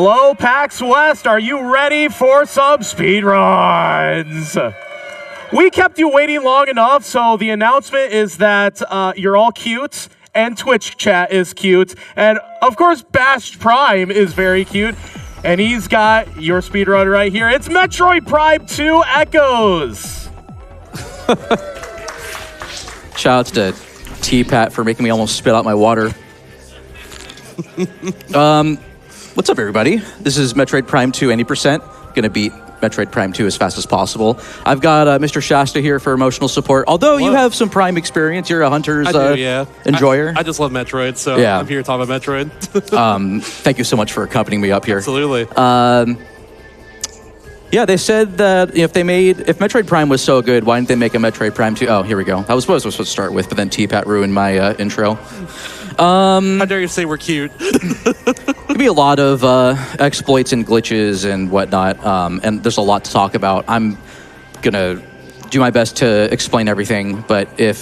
Hello, PAX West. Are you ready for some speedruns? We kept you waiting long enough, so the announcement is that you're all cute, and Twitch chat is cute, and of course Bash Prime is very cute, and he's got your speedrun right here. It's Metroid Prime 2 Echoes. Shout out to T-Pat for making me almost spit out my water. What's up, everybody? This is Metroid Prime 2 any%. Gonna beat Metroid Prime 2 as fast as possible. I've got Mr. Shasta here for emotional support. Although you have some Prime experience, you're a Hunter's enjoyer. I just love Metroid, so I'm here to talk about Metroid. Thank you so much for accompanying me up here. Absolutely. Yeah, they said that if Metroid Prime was so good, why didn't they make a Metroid Prime 2? Oh, here we go. That was what I was supposed to start with, but then T-Pat ruined my intro. How dare you say we're cute? Could be a lot of exploits and glitches and whatnot, and there's a lot to talk about. I'm gonna do my best to explain everything, but if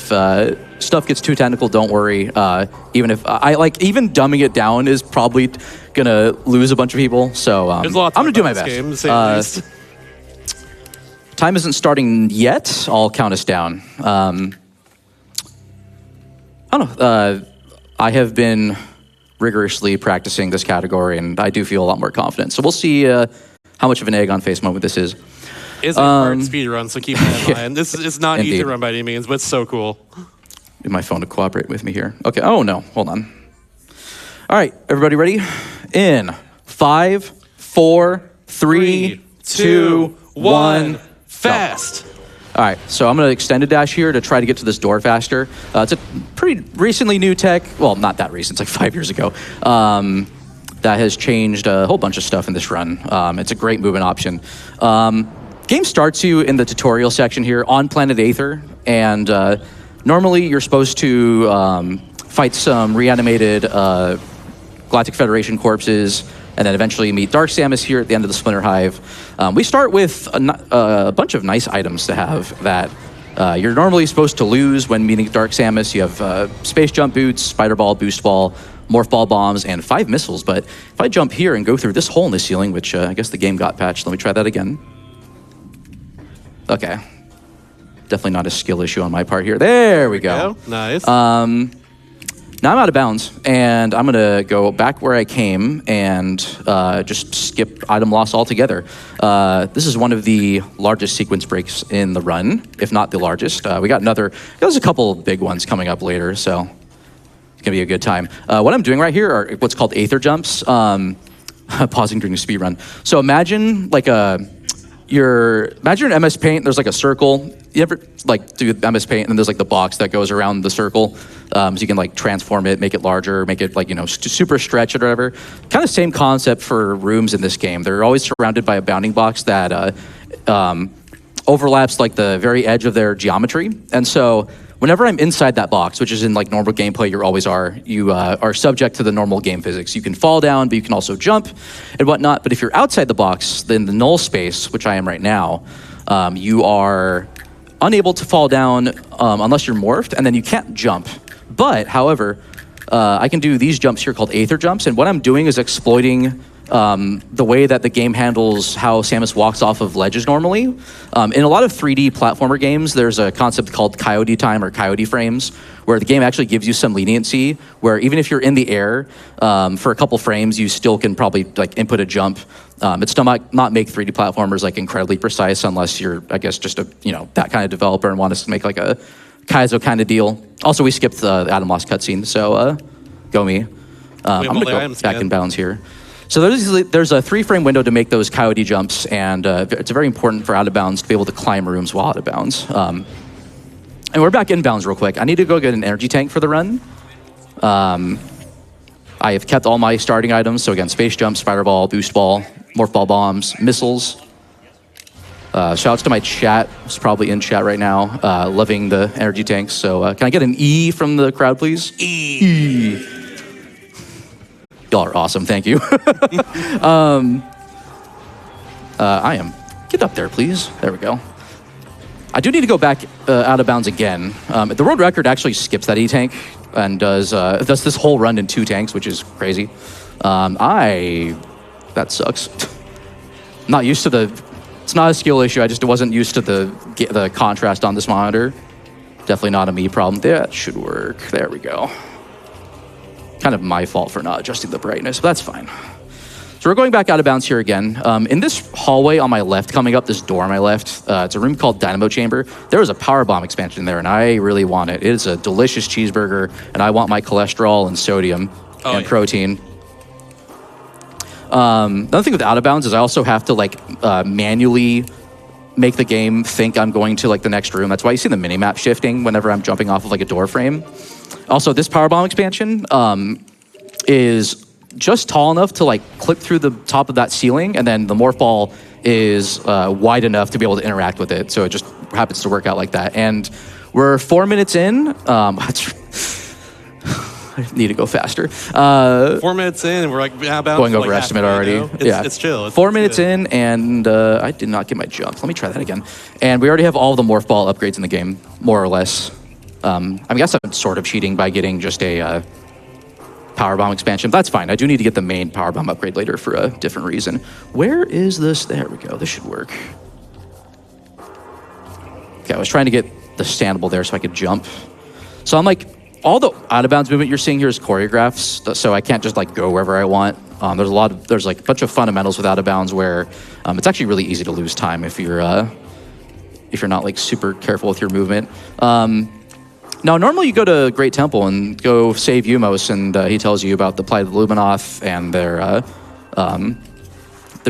stuff gets too technical, don't worry. Even dumbing it down is probably gonna lose a bunch of people. So I'm gonna do my best. Game, to say the least. Time isn't starting yet. I'll count us down. I don't know. I have been rigorously practicing this category, and I do feel a lot more confident. So we'll see how much of an egg on face moment this is. It's a hard speedrun, so keep that in mind. This is not an easy run by any means, but it's so cool. Need my phone to cooperate with me here. Okay. Oh no, hold on. All right, everybody ready? In 5, 4, 3, 2, 1, fast. Go. All right, so I'm going to extend a dash here to try to get to this door faster. It's a pretty recently new tech. Well, not that recent. It's like 5 years ago. That has changed a whole bunch of stuff in this run. It's a great movement option. Game starts you in the tutorial section here on planet Aether, and normally you're supposed to fight some reanimated Galactic Federation corpses, and then eventually meet Dark Samus here at the end of the Splinter Hive. We start with a bunch of nice items to have that you're normally supposed to lose when meeting Dark Samus. You have Space Jump Boots, Spider Ball, Boost Ball, Morph Ball Bombs, and 5 missiles. But if I jump here and go through this hole in the ceiling, which I guess the game got patched, let me try that again. Okay. Definitely not a skill issue on my part here. There we go. Nice. Now I'm out of bounds, and I'm gonna go back where I came and just skip item loss altogether. This is one of the largest sequence breaks in the run, if not the largest. There's a couple big ones coming up later, so it's gonna be a good time. What I'm doing right here are what's called Aether jumps, pausing during a speed run. So imagine imagine MS Paint, there's like a circle. You ever do MS Paint and then there's like the box that goes around the circle, so you can transform it, make it larger, make it super stretch or whatever. Kind of same concept for rooms in this game. They're always surrounded by a bounding box that overlaps the very edge of their geometry. And so whenever I'm inside that box, which is in normal gameplay, you always are, you are subject to the normal game physics. You can fall down, but you can also jump and whatnot. But if you're outside the box, then the null space, which I am right now, you are unable to fall down unless you're morphed, and then you can't jump. But, however, I can do these jumps here called Aether jumps, and what I'm doing is exploiting the way that the game handles how Samus walks off of ledges normally. In a lot of 3D platformer games, there's a concept called coyote time or coyote frames, where the game actually gives you some leniency, where even if you're in the air for a couple frames, you still can probably input a jump. It still might not make 3D platformers incredibly precise unless you're, I guess, just a that kind of developer and want us to make a Kaizo kind of deal. Also, we skipped the Adam Lost cutscene, so go me. I'm gonna go back in bounds here. So there's a 3-frame window to make those coyote jumps, and it's very important for out of bounds to be able to climb rooms while out of bounds. And we're back in bounds real quick. I need to go get an energy tank for the run. I have kept all my starting items, so again, Space Jump, Spider Ball, Boost Ball, Morph Ball Bombs, Missiles. Shouts to my chat, who's probably in chat right now, loving the energy tanks. So can I get an E from the crowd, please? E. Y'all are awesome, thank you. I am. Get up there, please. There we go. I do need to go back out of bounds again. The world record actually skips that E-tank and does this whole run in 2 tanks, which is crazy. I That sucks. Not used to the... It's not a skill issue. I just wasn't used to the contrast on this monitor. Definitely not a me problem. That should work. There we go. Kind of my fault for not adjusting the brightness, but that's fine. So we're going back out of bounds here again. In this hallway on my left, coming up this door on my left, it's a room called Dynamo Chamber. There was a power bomb expansion there, and I really want it. It is a delicious cheeseburger, and I want my cholesterol and sodium and protein. Another thing with out of bounds is I also have to like manually make the game think I'm going to like the next room. That's why you see the minimap shifting whenever I'm jumping off of like a door frame. Also, this power bomb expansion is just tall enough to like clip through the top of that ceiling, and then the morph ball is wide enough to be able to interact with it. So it just happens to work out like that. And we're 4 minutes in. I need to go faster. 4 minutes in, and we're like going over like estimate already. It's chill. It's 4 minutes in, and I did not get my jump. Let me try that again. And we already have all the morph ball upgrades in the game, more or less. I guess I'm sort of cheating by getting just a power bomb expansion. But that's fine. I do need to get the main power bomb upgrade later for a different reason. Where is this? There we go. This should work. Okay, I was trying to get the standable there so I could jump. So I'm like, all the out of bounds movement you're seeing here is choreographs, so I can't just like go wherever I want. There's like a bunch of fundamentals with out of bounds where it's actually really easy to lose time if you're not like super careful with your movement. Now, normally you go to Great Temple and go save Umos, and he tells you about the plight of the Luminoth, and they're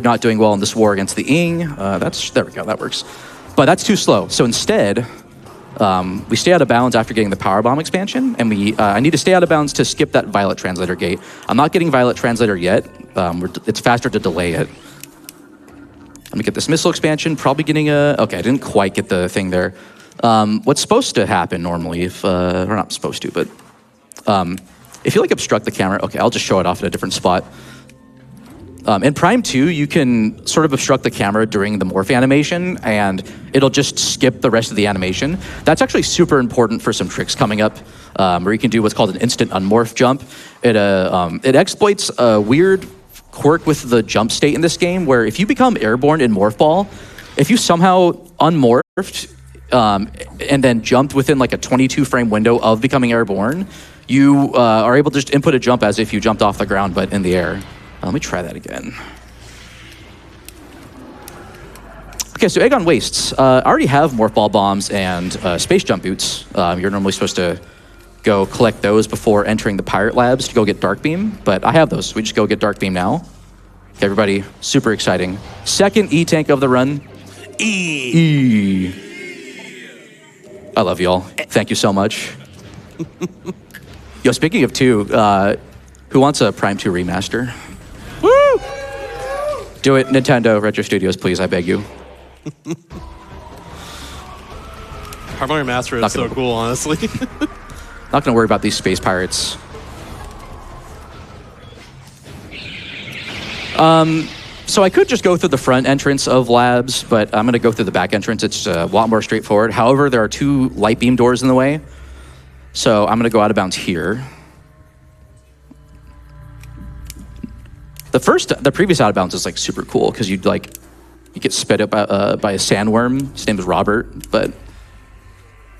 not doing well in this war against the Ing. There we go, that works. But that's too slow. So instead, we stay out of bounds after getting the power bomb expansion, and I need to stay out of bounds to skip that Violet Translator gate. I'm not getting Violet Translator yet. It's faster to delay it. Let me get this missile expansion. Probably getting okay, I didn't quite get the thing there. What's supposed to happen normally, or not supposed to, but if you like obstruct the camera, okay, I'll just show it off at a different spot. In Prime 2, you can sort of obstruct the camera during the morph animation, and it'll just skip the rest of the animation. That's actually super important for some tricks coming up, where you can do what's called an instant unmorph jump. It exploits a weird quirk with the jump state in this game, where if you become airborne in Morph Ball, if you somehow unmorphed and then jumped within like a 22 frame window of becoming airborne, you are able to just input a jump as if you jumped off the ground but in the air. Let me try that again. Okay, so Egg on Wastes. I already have Morph Ball bombs and space jump boots. You're normally supposed to go collect those before entering the Pirate Labs to go get Dark Beam, but I have those, so we just go get Dark Beam now. Okay, everybody, super exciting. Second E-tank of the run. E. I love y'all. Thank you so much. Yo, speaking of two, who wants a Prime 2 remaster? Woo! Do it, Nintendo Retro Studios, please, I beg you. Harmony Master is so cool, honestly. Not gonna worry about these space pirates. So I could just go through the front entrance of Labs, but I'm gonna go through the back entrance. It's a lot more straightforward. However, there are two light beam doors in the way. So I'm gonna go out of bounds here. The previous out of bounds is like super cool because you get sped up by a sandworm. His name is Robert, but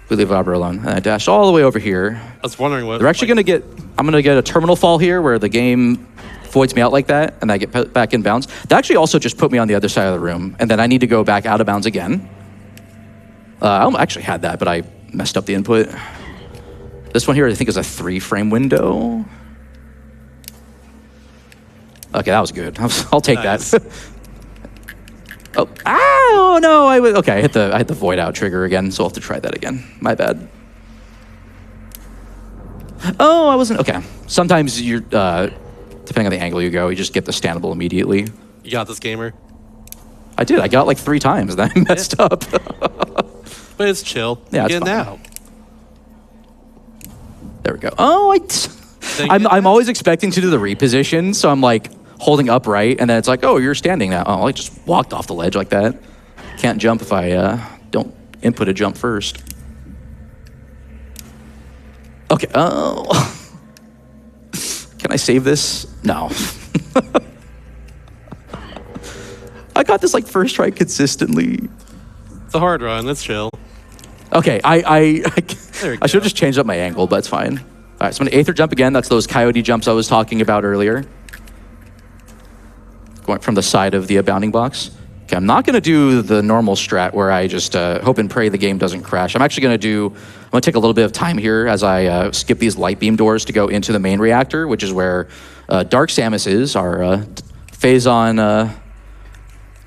we leave Robert alone. And I dash all the way over here. I was wondering what... They're actually I'm gonna get a terminal fall here where the game voids me out like that and I get back in bounds. That actually also just put me on the other side of the room, and then I need to go back out of bounds again. I actually had that, but I messed up the input. This one here I think is a 3-frame window. Okay, that was good. I'll take nice. that. Oh no! Okay, I hit the void out trigger again, so I'll have to try that again. My bad. Oh, I wasn't okay. Sometimes you're depending on the angle you go, you just get the standable immediately. You got this, gamer. I did. I got like 3 times, and then I messed up. But it's chill. Yeah, it's fine. now. There we go. Oh, I'm always expecting to do the reposition, so I'm like holding upright, and then it's like, oh, you're standing now. Oh, I just walked off the ledge like that. Can't jump if I don't input a jump first. Okay. Oh. Can I save this? No. got this like first try consistently. It's a hard run. Let's chill. Okay, I There we should have go. just changed up my angle, but it's fine. All right, so I'm gonna Aether jump again. That's those coyote jumps I was talking about earlier. Going from the side of the abounding box. Okay, I'm not gonna do the normal strat where I just hope and pray the game doesn't crash. I'm actually I'm gonna take a little bit of time here as I skip these light beam doors to go into the main reactor, which is where Dark Samus is, our Phazon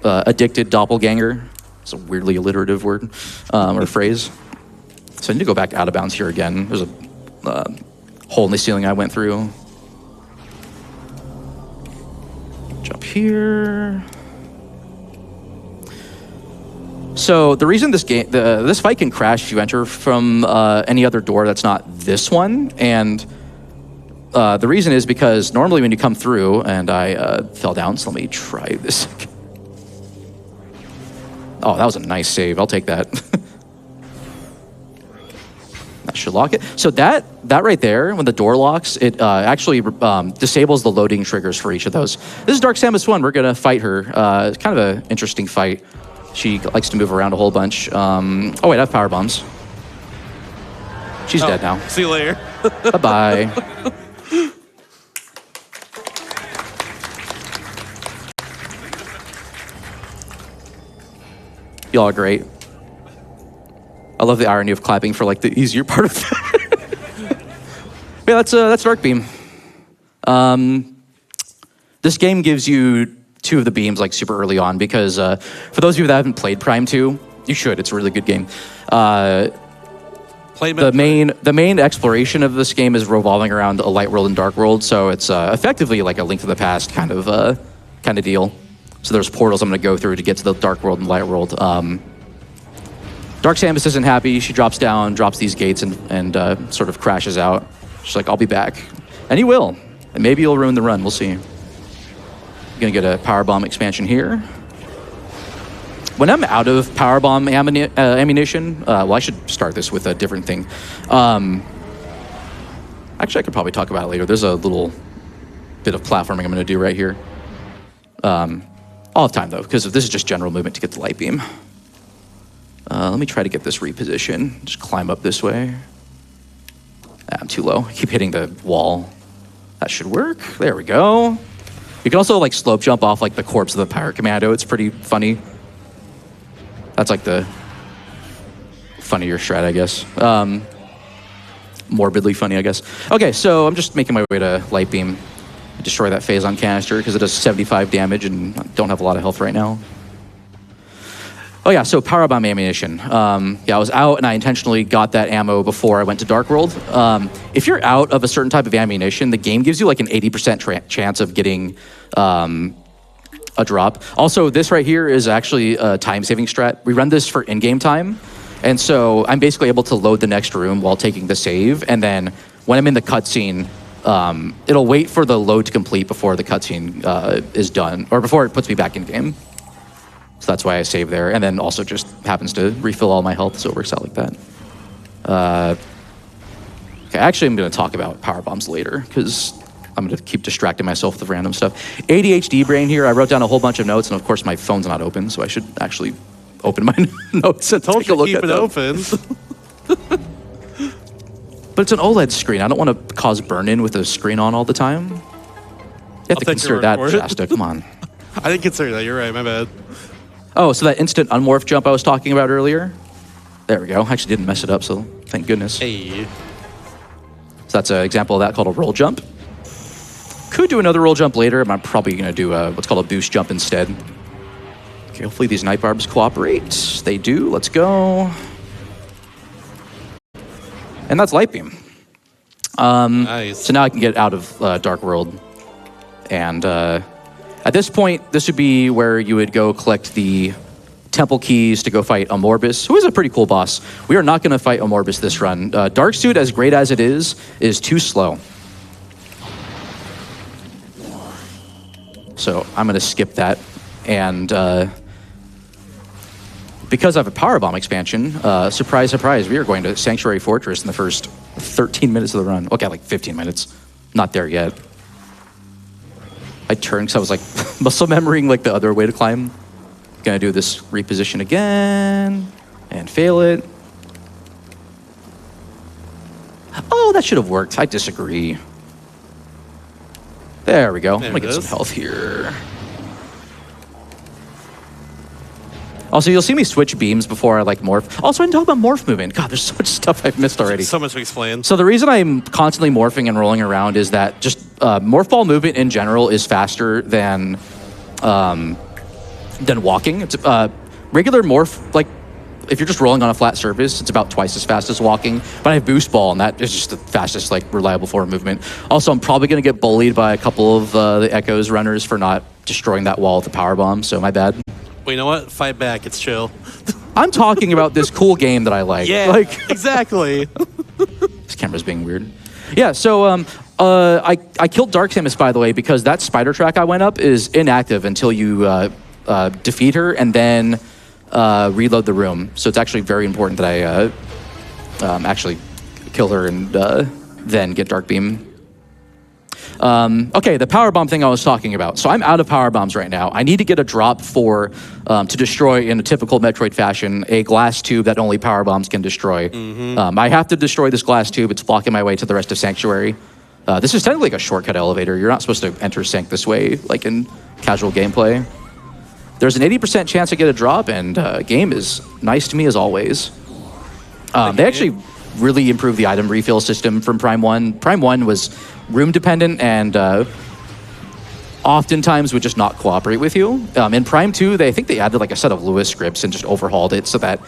addicted doppelganger. It's a weirdly alliterative word or phrase. So I need to go back out of bounds here again. There's a hole in the ceiling I went through. Jump here. So the reason this fight can crash if you enter from any other door that's not this one, and the reason is because normally when you come through, and I fell down, so let me try this. Oh, that was a nice save. I'll take that. That should lock it. So that right there, when the door locks, it actually disables the loading triggers for each of those. This is Dark Samus 1. We're going to fight her. It's kind of an interesting fight. She likes to move around a whole bunch. Oh, wait, I have power bombs. She's dead now. See you later. Bye-bye. Y'all are great. I love the irony of clapping for like the easier part of it. Yeah, that's Dark Beam. This game gives you 2 of the beams like super early on because for those of you that haven't played Prime 2, you should. It's a really good game. Play The main exploration of this game is revolving around a light world and dark world, so it's effectively like a Link to the Past kind of deal. So there's portals I'm going to go through to get to the dark world and light world. Dark Samus isn't happy. She drops down, drops these gates, and sort of crashes out. She's like, "I'll be back," and he will. And maybe he'll ruin the run. We'll see. Gonna get a power bomb expansion here. When I'm out of power bomb ammunition, well, I should start this with a different thing. Actually, I could probably talk about it later. There's a little bit of platforming I'm gonna do right here. I'll have time though, because this is just general movement to get the light beam. Let me try to get this reposition. Just climb up this way. I'm too low. I keep hitting the wall. That should work. There we go. You can also like slope jump off like the corpse of the Pirate Commando. It's pretty funny. That's like the funnier strat, I guess. Morbidly funny, I guess. Okay, so I'm just making my way to light beam. Destroy that Phazon canister because it does 75 damage and I don't have a lot of health right now. Oh yeah, so power bomb ammunition. Yeah, I was out and I intentionally got that ammo before I went to Dark World. If you're out of a certain type of ammunition, the game gives you like an 80% chance of getting a drop. Also, this right here is actually a time-saving strat. We run this for in-game time, and so I'm basically able to load the next room while taking the save, and then when I'm in the cutscene, it'll wait for the load to complete before the cutscene is done, or before it puts me back in game. So that's why I save there, and then also just happens to refill all my health, so it works out like that. Okay, actually I'm gonna talk about power bombs later, because I'm gonna keep distracting myself with random stuff. ADHD brain here, I wrote down a whole bunch of notes, and of course my phone's not open, so I should actually open my notes and take a look at them. Keep it open. But it's an OLED screen. I don't want to cause burn-in with the screen on all the time. You have to consider that, Shasta. Come on. I didn't consider that. You're right. My bad. Oh, so that instant unmorph jump I was talking about earlier? There we go. I actually didn't mess it up, so thank goodness. Hey. So that's an example of that called a roll jump. Could do another roll jump later, but I'm probably going to do what's called a boost jump instead. Okay, hopefully these night barbs cooperate. They do. Let's go. And that's light beam. Nice. So now I can get out of Dark World. And at this point, this would be where you would go collect the temple keys to go fight Amorbis, who is a pretty cool boss. We are not going to fight Amorbis this run. Dark Suit, as great as it is too slow. So I'm going to skip that. And because I have a power bomb expansion, surprise, surprise, we are going to Sanctuary Fortress in the first 13 minutes of the run. Okay, like 15 minutes. Not there yet. I turned because I was like muscle memorying like the other way to climb. Gonna do this reposition again and fail it. Oh, that should have worked. I disagree. There we go. I'm gonna get some health here. Also, you'll see me switch beams before I like morph. Also, I didn't talk about morph movement. God, there's so much stuff I've missed already. So much to explain. So the reason I'm constantly morphing and rolling around is that just morph ball movement in general is faster than walking. It's regular morph, like if you're just rolling on a flat surface, it's about twice as fast as walking. But I have boost ball, and that is just the fastest, like reliable form of movement. Also, I'm probably going to get bullied by a couple of the Echoes runners for not destroying that wall with the power bomb. So my bad. Well, you know what? Fight back. It's chill. I'm talking about this cool game that I like. Yeah, like, exactly. This camera's being weird. Yeah, so I killed Dark Samus, by the way, because that spider track I went up is inactive until you defeat her and then reload the room. So it's actually very important that I actually kill her and then get Dark Beam. Okay, the power bomb thing I was talking about. So I'm out of power bombs right now. I need to get a drop for to destroy, in a typical Metroid fashion, a glass tube that only power bombs can destroy. I have to destroy this glass tube. It's blocking my way to the rest of Sanctuary. This is technically like a shortcut elevator. You're not supposed to enter Sanct this way, like in casual gameplay. There's an 80% chance I get a drop, and game is nice to me as always. They actually really improved the item refill system from Prime 1. Prime 1 was room dependent and oftentimes would just not cooperate with you. In Prime 2, I think they added like a set of Lewis scripts and just overhauled it so that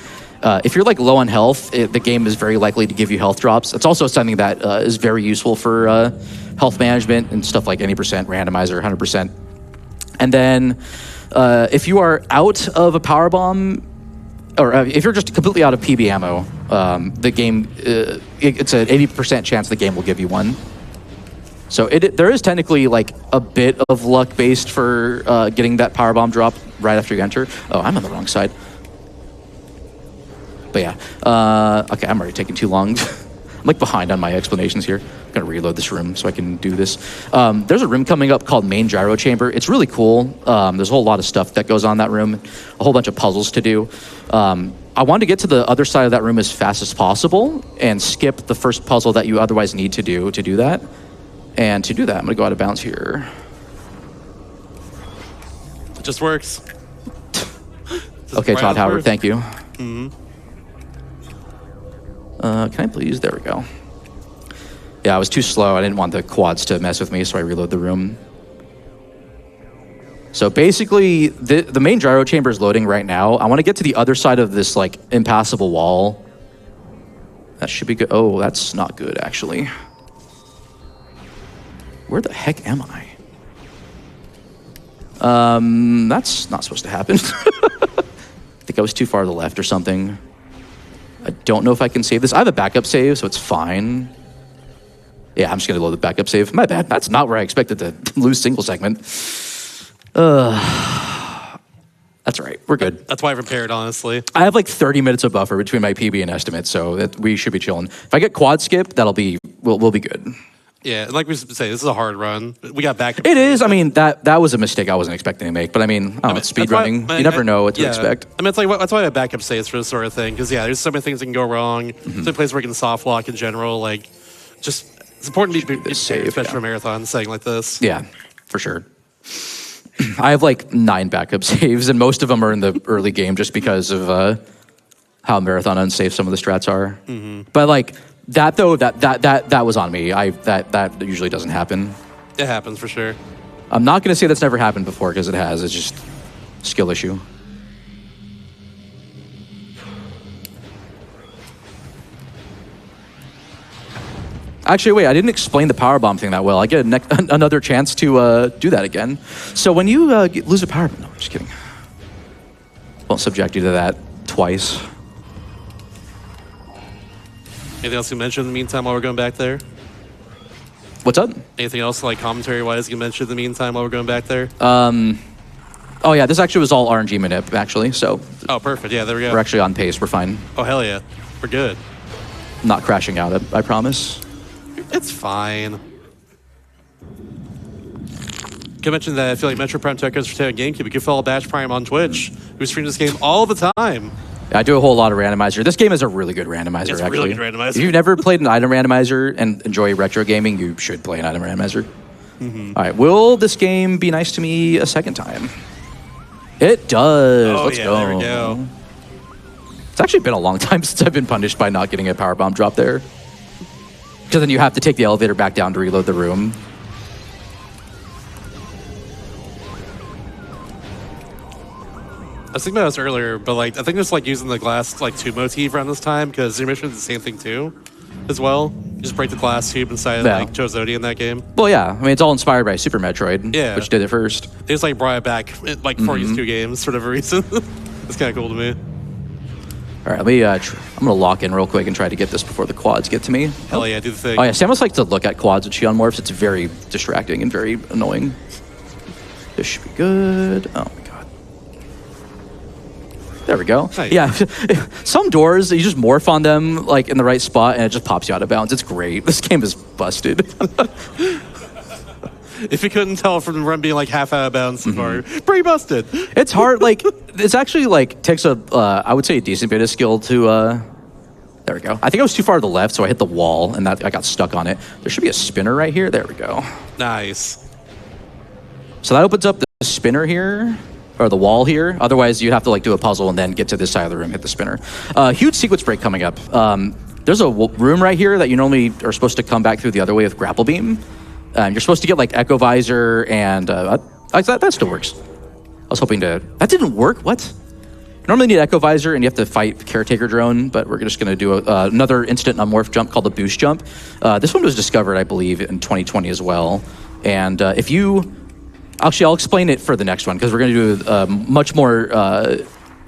if you're like low on health, the game is very likely to give you health drops. It's also something that is very useful for health management and stuff like any percent randomizer, 100%. And then if you are out of a power bomb, or if you're just completely out of PB ammo, the game, it's an 80% chance the game will give you one. So there is technically like a bit of luck based for getting that power bomb drop right after you enter. Oh, I'm on the wrong side. But yeah, okay, I'm already taking too long. I'm like behind on my explanations here. I'm gonna reload this room so I can do this. There's a room coming up called Main Gyro Chamber. It's really cool. There's a whole lot of stuff that goes on in that room, a whole bunch of puzzles to do. I want to get to the other side of that room as fast as possible and skip the first puzzle that you otherwise need to do that. And to do that, I'm gonna go out of bounds here. It just works. Okay, Todd Howard, thank you. Can I please? There we go. Yeah, I was too slow. I didn't want the quads to mess with me, so I reload the room. So basically, the main gyro chamber is loading right now. I want to get to the other side of this like impassable wall. That should be good. Oh, that's not good, actually. Where the heck am I? That's not supposed to happen. I think I was too far to the left or something. I don't know if I can save this. I have a backup save, so it's fine. Yeah, I'm just gonna load the backup save. My bad. That's not where I expected to lose single segment. That's all right. We're good. That's why I prepared, honestly. I have like 30 minutes of buffer between my PB and estimate, so we should be chilling. If I get quad skip, we'll be good. Yeah, like we say, this is a hard run. We got back. It is. I mean, that was a mistake I wasn't expecting to make. But I mean, speedrunning, you never know what to expect. I mean, it's like that's why I have backup saves for this sort of thing. Because yeah, there's so many things that can go wrong. It's a place where you can soft lock in general. Like, just it's important to be safe, especially for a marathon setting like this. Yeah, for sure. I have like 9 backup saves, and most of them are in the early game just because of how marathon unsafe some of the strats are. But like. That though, that was on me. That usually doesn't happen. It happens for sure. I'm not gonna say that's never happened before because it has. It's just a skill issue. Actually, wait, I didn't explain the power bomb thing that well. I get another chance to do that again. So when you lose a power bomb, no, I'm just kidding. Won't subject you to that twice. Anything else you mention in the meantime while we're going back there? What's up? Anything else like commentary-wise you mentioned in the meantime while we're going back there? Oh yeah, this actually was all RNG manip actually, so. Oh, perfect. Yeah, there we go. We're actually on pace. We're fine. Oh, hell yeah. We're good. Not crashing out, I promise. It's fine. Can mention that I feel like Metroid Prime Tech goes for GameCube. You can follow Bash Prime on Twitch, who streams this game all the time. I do a whole lot of randomizer. This game is a really good randomizer, It's actually. really good randomizer. If you've never played an item randomizer and enjoy retro gaming, you should play an item randomizer. All right, will this game be nice to me a second time? It does. Oh, Let's yeah, go. there we go. It's actually been a long time since I've been punished by not getting a power bomb drop there. Because then you have to take the elevator back down to reload the room. I was thinking about this earlier, but like I think it's like using the glass like tube motif around this time because the mission is the same thing too, as well. You just break the glass tube inside of like Chozodi in that game. Well, yeah, I mean it's all inspired by Super Metroid, Yeah. which did it first. They just like brought it back like for these two games for whatever reason. It's kind of cool to me. All right, let me. I'm gonna lock in real quick and try to get this before the quads get to me. Hell yeah, do the thing. Oh yeah, Samus likes to look at quads when she unmorphs. It's very distracting and very annoying. This should be good. Oh my god. There we go. Nice. Yeah, some doors, you just morph on them like in the right spot and it just pops you out of bounds. It's great. This game is busted. If you couldn't tell from the run being like half out of bounds so far, pretty busted. It's hard, like, it's actually like takes a, I would say a decent bit of skill to, there we go. I think I was too far to the left, so I hit the wall and that I got stuck on it. There should be a spinner right here. There we go. Nice. So that opens up the spinner here, or the wall here. Otherwise, you'd have to like do a puzzle and then get to this side of the room, hit the spinner. Huge sequence break coming up. There's a room right here that you normally are supposed to come back through the other way with grapple beam. You're supposed to get like Echo Visor and that still works. I was hoping to, that didn't work, what? You normally need Echo Visor and you have to fight Caretaker Drone, but we're just gonna do another instant unmorph jump called the Boost Jump. This one was discovered, I believe, in 2020 as well. And if you, actually I'll explain it for the next one because we're gonna do a much more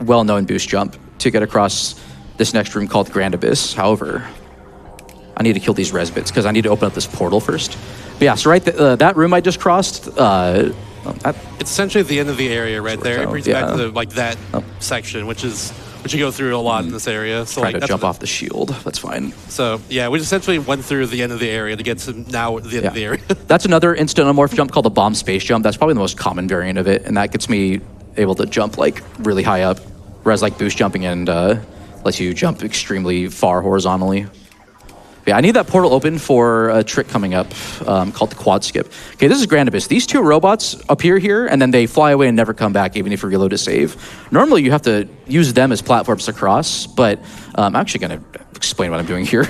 well-known Boost Jump to get across this next room called Grand Abyss. However, I need to kill these res bits because I need to open up this portal first. But yeah, so right, that room I just crossed, It's essentially the end of the area right there. It brings you back to the, like that Oh. section, which you go through a lot in this area. So trying like to jump off the shield. That's fine. So yeah, we essentially went through the end of the area to get to now the end of the area. That's another instant unmorph jump called the bomb space jump. That's probably the most common variant of it, and that gets me able to jump like really high up, whereas like boost jumping and lets you jump extremely far horizontally. Yeah, I need that portal open for a trick coming up called the quad skip. Okay, this is Grand Abyss. These two robots appear here, and then they fly away and never come back, even if you reload to save. Normally, you have to use them as platforms to cross, but I'm actually going to explain what I'm doing here.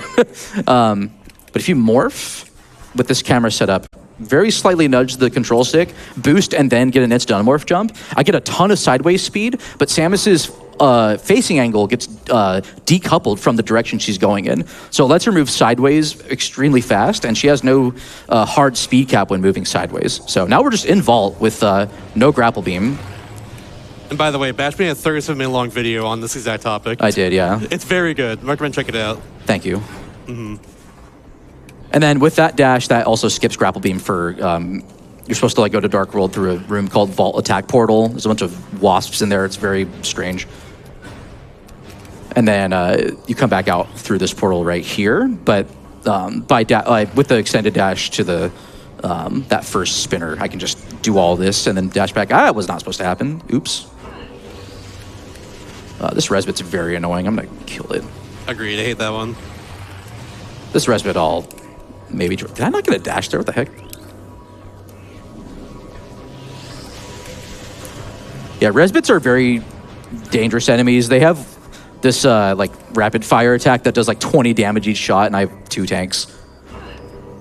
But if you morph with this camera setup, very slightly nudge the control stick, boost, and then get an instant unmorph jump, I get a ton of sideways speed, but Samus's facing angle gets decoupled from the direction she's going in. So it lets her move sideways extremely fast, and she has no hard speed cap when moving sideways. So now we're just in vault with no grapple beam. And by the way, Bash made a 37-minute long video on this exact topic. I did, yeah. It's very good. I recommend check it out. Thank you. And then with that dash, that also skips grapple beam for, you're supposed to like go to Dark World through a room called Vault Attack Portal. There's a bunch of wasps in there. It's very strange. And then you come back out through this portal right here, but with the extended dash to the that first spinner, I can just do all this and then dash back. Ah, it was not supposed to happen. Oops. This resbit's very annoying. I'm gonna kill it. Agreed. I hate that one. This resbit I'll maybe. Did I not get a dash there? What the heck? Yeah, resbits are very dangerous enemies. They have this like rapid fire attack that does like 20 damage each shot, and I have 2 tanks.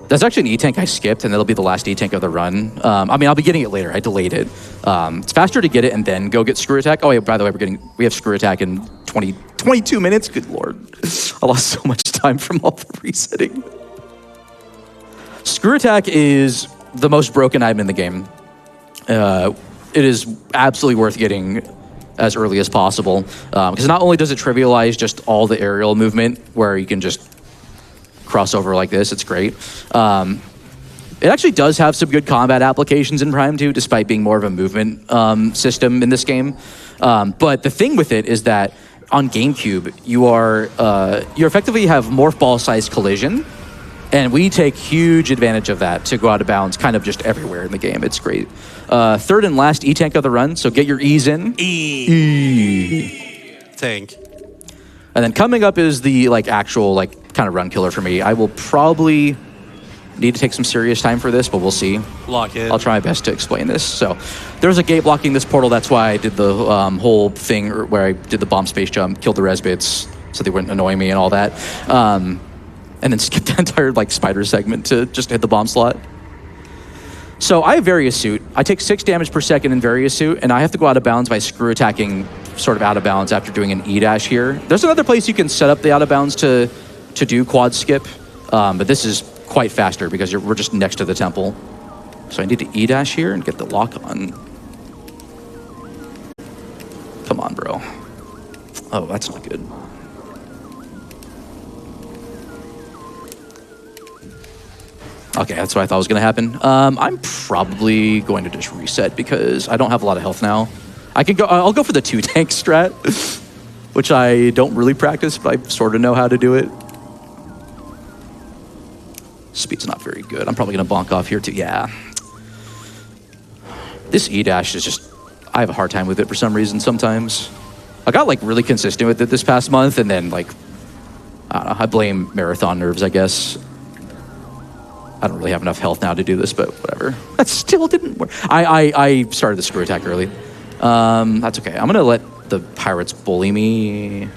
That's actually an E-tank I skipped, and it'll be the last E-tank of the run. I mean, I'll be getting it later. I delayed it. It's faster to get it and then go get Screw Attack. Oh, yeah, by the way, we have Screw Attack in 22 minutes. Good lord. I lost so much time from all the resetting. Screw Attack is the most broken item in the game. It is absolutely worth getting as early as possible. Because not only does it trivialize just all the aerial movement, where you can just cross over like this, it's great. It actually does have some good combat applications in Prime 2, despite being more of a movement system in this game. But the thing with it is that on GameCube, you effectively have morph ball sized collision, And we take huge advantage of that to go out of bounds kind of just everywhere in the game. It's great. Third and last E-tank of the run, so get your E's in. Tank. And then coming up is the actual kind of run killer for me. I will probably need to take some serious time for this, but we'll see. Lock in. I'll try my best to explain this. So there's a gate blocking this portal. That's why I did the whole thing where I did the bomb space jump, killed the res bits so they wouldn't annoy me and all that. And then skip the entire spider segment to just hit the bomb slot. So I have Various Suit. I take 6 damage per second in Various Suit, and I have to go out of bounds by screw attacking sort of out of bounds after doing an E-dash here. There's another place you can set up the out of bounds to do quad skip, but this is quite faster because we're just next to the temple. So I need to E-dash here and get the lock on. Come on, bro. Oh, that's not good. Okay, that's what I thought was going to happen. I'm probably going to just reset because I don't have a lot of health now. I'll go for the 2-tank strat, which I don't really practice, but I sort of know how to do it. Speed's not very good. I'm probably going to bonk off here too. Yeah. This E-dash is just, I have a hard time with it for some reason sometimes. I got really consistent with it this past month, and then I don't know, I blame marathon nerves, I guess. I don't really have enough health now to do this, but whatever. That still didn't work. I started the screw attack early. That's okay. I'm going to let the pirates bully me.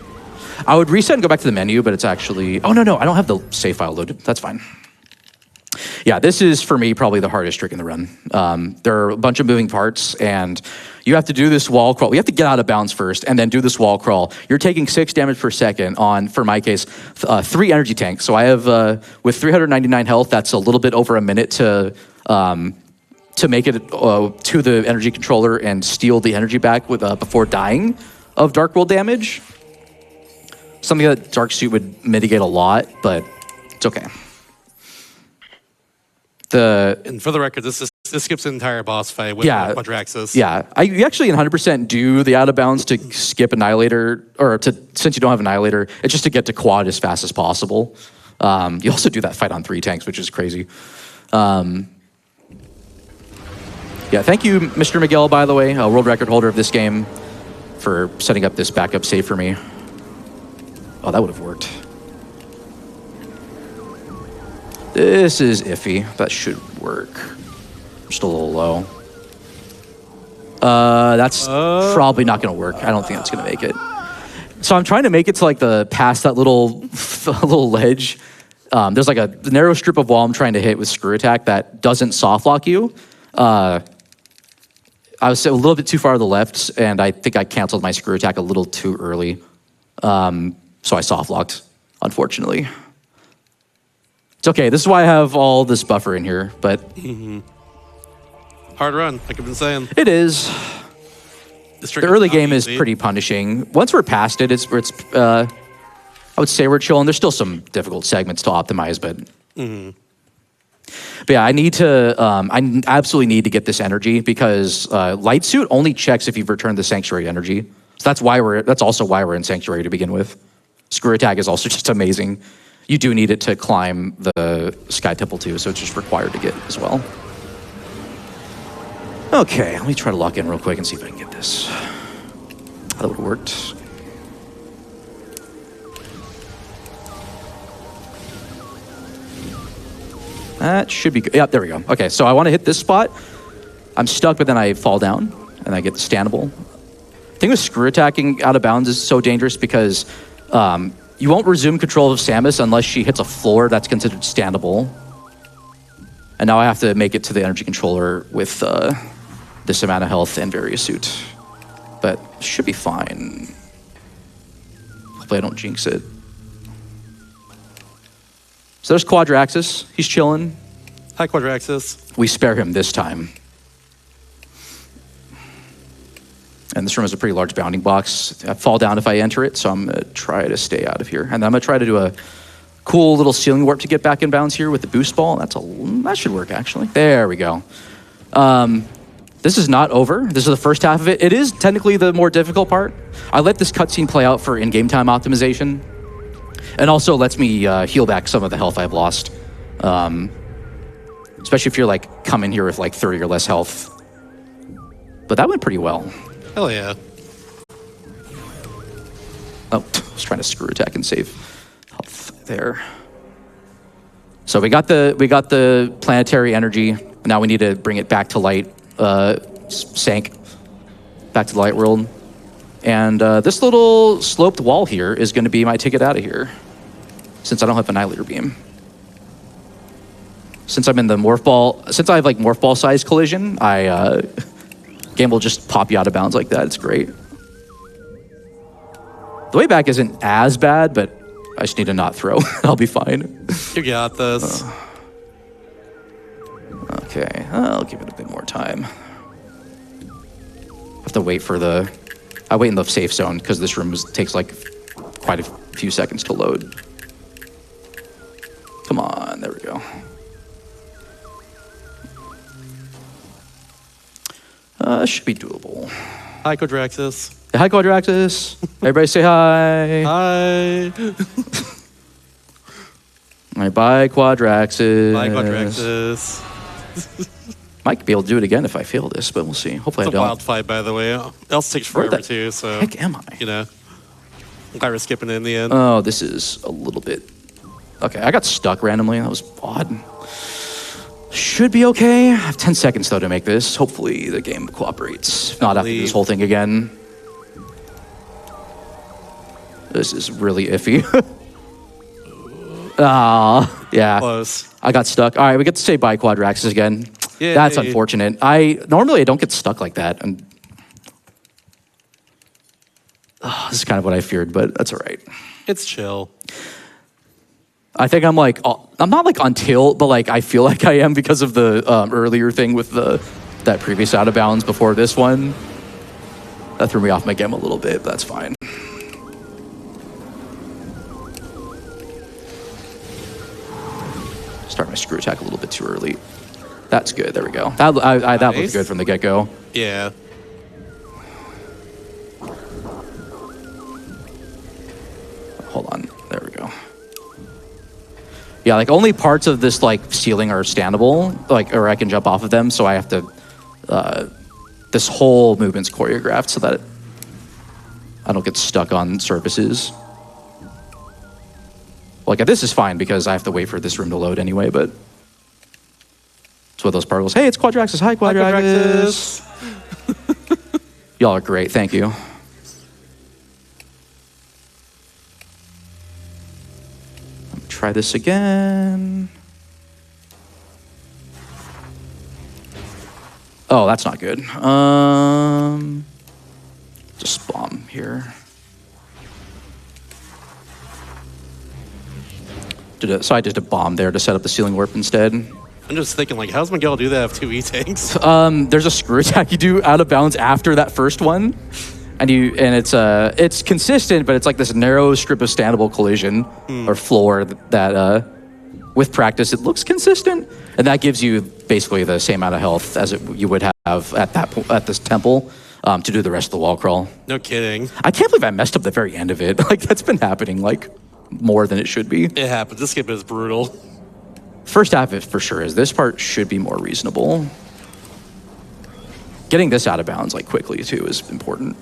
I would reset and go back to the menu, but it's actually... Oh, no, I don't have the save file loaded. That's fine. Yeah, this is, for me, probably the hardest trick in the run. There are a bunch of moving parts, and you have to do this wall crawl. You have to get out of bounds first, and then do this wall crawl. You're taking 6 damage per second on, for my case, 3 energy tanks. So I have, with 399 health, that's a little bit over a minute to make it to the energy controller and steal the energy back with before dying of Dark World damage. Something that Dark Suit would mitigate a lot, but it's okay. And for the record, this skips the entire boss fight with Quadraxis. Yeah, you actually 100% do the out of bounds to skip Annihilator, or since you don't have Annihilator, it's just to get to quad as fast as possible. You also do that fight on 3 tanks, which is crazy. Yeah, thank you, Mr. Miguel, by the way, a world record holder of this game, for setting up this backup save for me. Oh, that would have worked. This is iffy. That should work. Just a little low. That's probably not going to work. I don't think that's going to make it. So I'm trying to make it to the past that little ledge. There's a narrow strip of wall I'm trying to hit with screw attack that doesn't soft lock you. I was a little bit too far to the left, and I think I canceled my screw attack a little too early. So I soft locked, unfortunately. It's okay. This is why I have all this buffer in here, but... Hard run, like I've been saying. It is. The early game is pretty punishing. Once we're past it, I would say we're chilling. There's still some difficult segments to optimize, but... But yeah, I absolutely need to get this energy because Light Suit only checks if you've returned the Sanctuary energy. So that's also why we're in Sanctuary to begin with. Screw attack is also just amazing. You do need it to climb the Sky Temple too, so it's just required to get as well. Okay, let me try to lock in real quick and see if I can get this. That would have worked. That should be good. Yeah, there we go. Okay, so I want to hit this spot. I'm stuck, but then I fall down, and I get the standable. The thing with screw attacking out of bounds is so dangerous because you won't resume control of Samus unless she hits a floor that's considered standable. And now I have to make it to the energy controller with this amount of health and Various Suit. But should be fine. Hopefully I don't jinx it. So there's Quadraxis. He's chilling. Hi, Quadraxis. We spare him this time. And this room has a pretty large bounding box. I fall down if I enter it, so I'm going to try to stay out of here. And then I'm going to try to do a cool little ceiling warp to get back in bounds here with the boost ball. That should work, actually. There we go. This is not over. This is the first half of it. It is technically the more difficult part. I let this cutscene play out for in-game time optimization. And also lets me heal back some of the health I've lost. Especially if you're like coming here with like 30 or less health. But that went pretty well. Hell yeah. Oh, I was trying to screw attack and save health there. So we got the planetary energy. Now we need to bring it back to light. Sank back to the light world. And this little sloped wall here is going to be my ticket out of here, since I don't have Annihilator Beam. Since I'm in the morph ball, since I have like morph ball size collision, game will just pop you out of bounds like that. It's great. The way back isn't as bad, but I just need to not throw. I'll be fine. You got this. Okay, I'll give it a bit more time. Have to wait for the. I wait in the safe zone because this room takes like quite a few seconds to load. Come on, there we go. Should be doable. Hi, Quadraxis. Hi, Quadraxis. Everybody say hi. Hi. All right, bye, Quadraxis. Hi, Quadraxis. Might be able to do it again if I fail this, but we'll see. Hopefully It's I a don't. wild fight, by the way. Else takes Where forever, the too, so... heck am I? You know. Glad we're skipping it in the end. Oh, this is a little bit... Okay, I got stuck randomly. That was odd. Should be okay. I have 10 seconds, though, to make this. Hopefully the game cooperates. If not, I have to do this whole thing again. This is really iffy. Ah, yeah. Close. I got stuck. All right, we get to say bye, Quadraxis again. Yay. That's unfortunate. Normally I don't get stuck like that. And this is kind of what I feared, but that's all right. It's chill. I think I'm like, I'm not like on tilt, but like I feel like I am because of the earlier thing with that previous out of bounds before this one. That threw me off my game a little bit, but that's fine. Start my screw attack a little bit too early. That's good. There we go. That looked good from the get-go. Yeah. Hold on. There we go. Yeah, like only parts of this like ceiling are standable, like, or I can jump off of them. So I have to. This whole movement's choreographed so that I don't get stuck on surfaces. Like this is fine because I have to wait for this room to load anyway. But it's one of those particles. Hey, it's Quadraxis. Hi, Quadraxis. Y'all are great. Thank you. Try this again. Oh, that's not good. Just bomb here. So I did a bomb there to set up the ceiling warp instead. I'm just thinking, like, how's Miguel do that with 2 E-tanks? There's a screw attack you do out of bounds after that first one. And it's consistent, but it's like this narrow strip of standable collision or floor that with practice it looks consistent, and that gives you basically the same amount of health as you would have at this temple to do the rest of the wall crawl. No kidding. I can't believe I messed up the very end of it. Like that's been happening like more than it should be. It happens. This game is brutal. First half it for sure is. This part should be more reasonable. Getting this out of bounds like quickly too is important.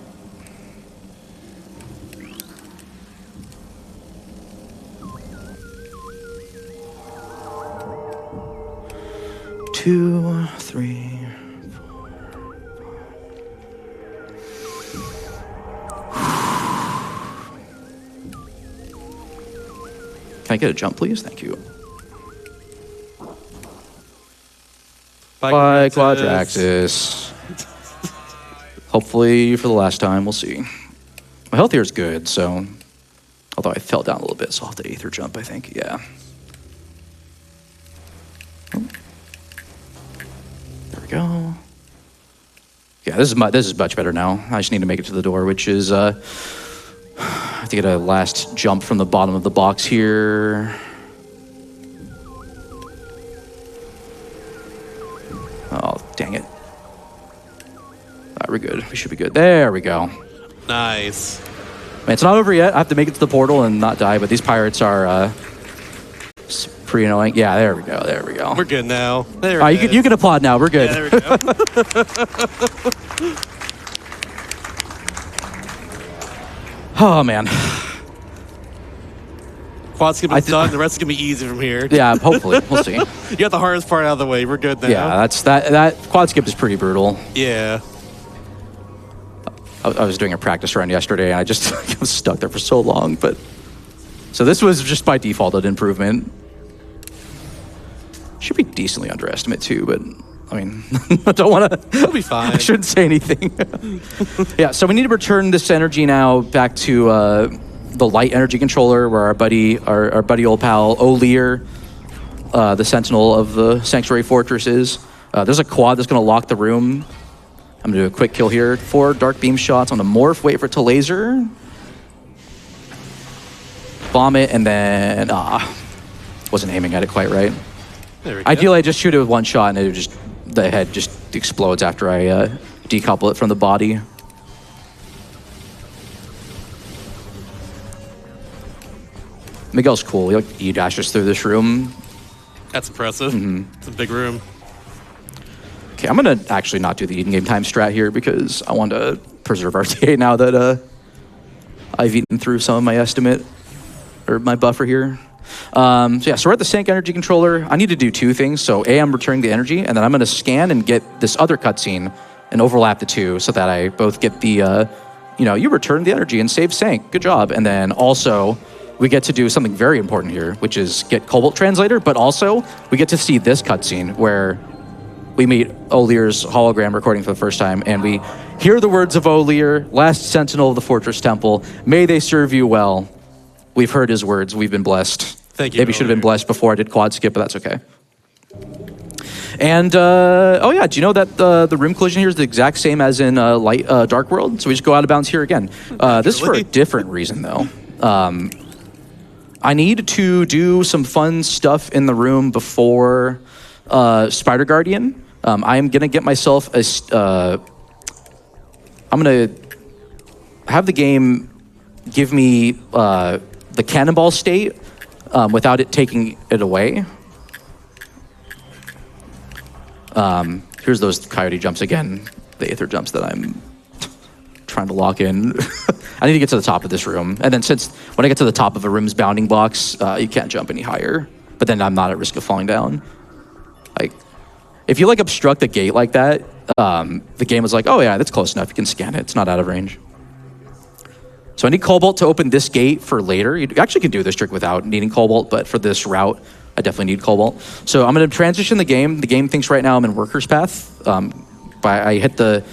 Two, three, four, five. Can I get a jump, please? Thank you. Bye, Quadraxis. Hopefully for the last time, we'll see. My health here is good, so... Although I fell down a little bit, so I'll have to Aether jump, I think. Yeah. Oh. There we go. Yeah, this is much better now. I just need to make it to the door, which is... I have to get a last jump from the bottom of the box here. Oh, dang it. Alright, we're good. We should be good. There we go. Nice. Man, it's not over yet. I have to make it to the portal and not die, but these pirates are Pretty annoying. Yeah, there we go. There we go. We're good now. There All right, you can applaud now. We're good. Yeah, there we go. Oh, man. Quad skip is done. The rest is going to be easy from here. Yeah, hopefully. We'll see. You got the hardest part out of the way. We're good now. Yeah, that quad skip is pretty brutal. Yeah. I was doing a practice run yesterday, and I just I was stuck there for so long. But so this was just by default an improvement. Should be decently underestimate too, but I mean, I don't want to. It'll be fine. I shouldn't say anything. Yeah, so we need to return this energy now back to the light energy controller, where our buddy old pal O'Lear, the sentinel of the Sanctuary Fortress is. There's a quad that's going to lock the room. I'm going to do a quick kill here. 4 dark beam shots on the morph. Wait for it to laser. Bomb it, and then wasn't aiming at it quite right. Ideally, I just shoot it with one shot, and the head just explodes after I decouple it from the body. Miguel's cool. He dashes through this room. That's impressive. It's a big room. Okay, I'm gonna actually not do the in-game time strat here because I want to preserve RTA now that I've eaten through some of my estimate or my buffer here. So we're at the Sank energy controller. I need to do 2 things. So A, I'm returning the energy, and then I'm gonna scan and get this other cutscene and overlap the 2 so that I both get the, you returned the energy and save Sank. Good job. And then also we get to do something very important here, which is get Cobalt Translator, but also we get to see this cutscene where we meet O'Lear's hologram recording for the first time, and we hear the words of O'Lear, last sentinel of the Fortress Temple. May they serve you well. We've heard his words. We've been blessed. Thank you. Maybe should have been blessed before I did quad skip, but that's okay. And, do you know that the rim collision here is the exact same as in Dark World? So we just go out of bounds here again. This is for a different reason, though. I need to do some fun stuff in the room before Spider Guardian. I'm going to get myself I'm going to have the game give me the Cannonball state without it taking it away. Here's those coyote jumps again, the Aether jumps that I'm trying to lock in. I need to get to the top of this room. And then when I get to the top of a room's bounding blocks, you can't jump any higher. But then I'm not at risk of falling down. Like, if you obstruct a gate like that, the game is like, oh yeah, that's close enough. You can scan it. It's not out of range. So I need Cobalt to open this gate for later. You actually can do this trick without needing Cobalt, but for this route, I definitely need Cobalt. So I'm going to transition the game. The game thinks right now I'm in worker's path. I hit the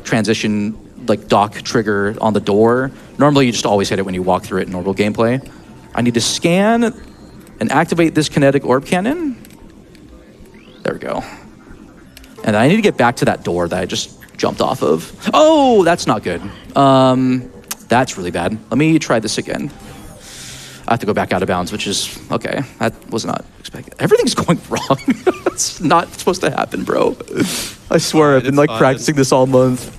transition dock trigger on the door. Normally you just always hit it when you walk through it in normal gameplay. I need to scan and activate this kinetic orb cannon. There we go. And I need to get back to that door that I just jumped off of. Oh, that's not good. That's really bad. Let me try this again. I have to go back out of bounds, which is okay. That was not expected. Everything's going wrong. It's not supposed to happen, bro. I swear, I've been practicing this all month.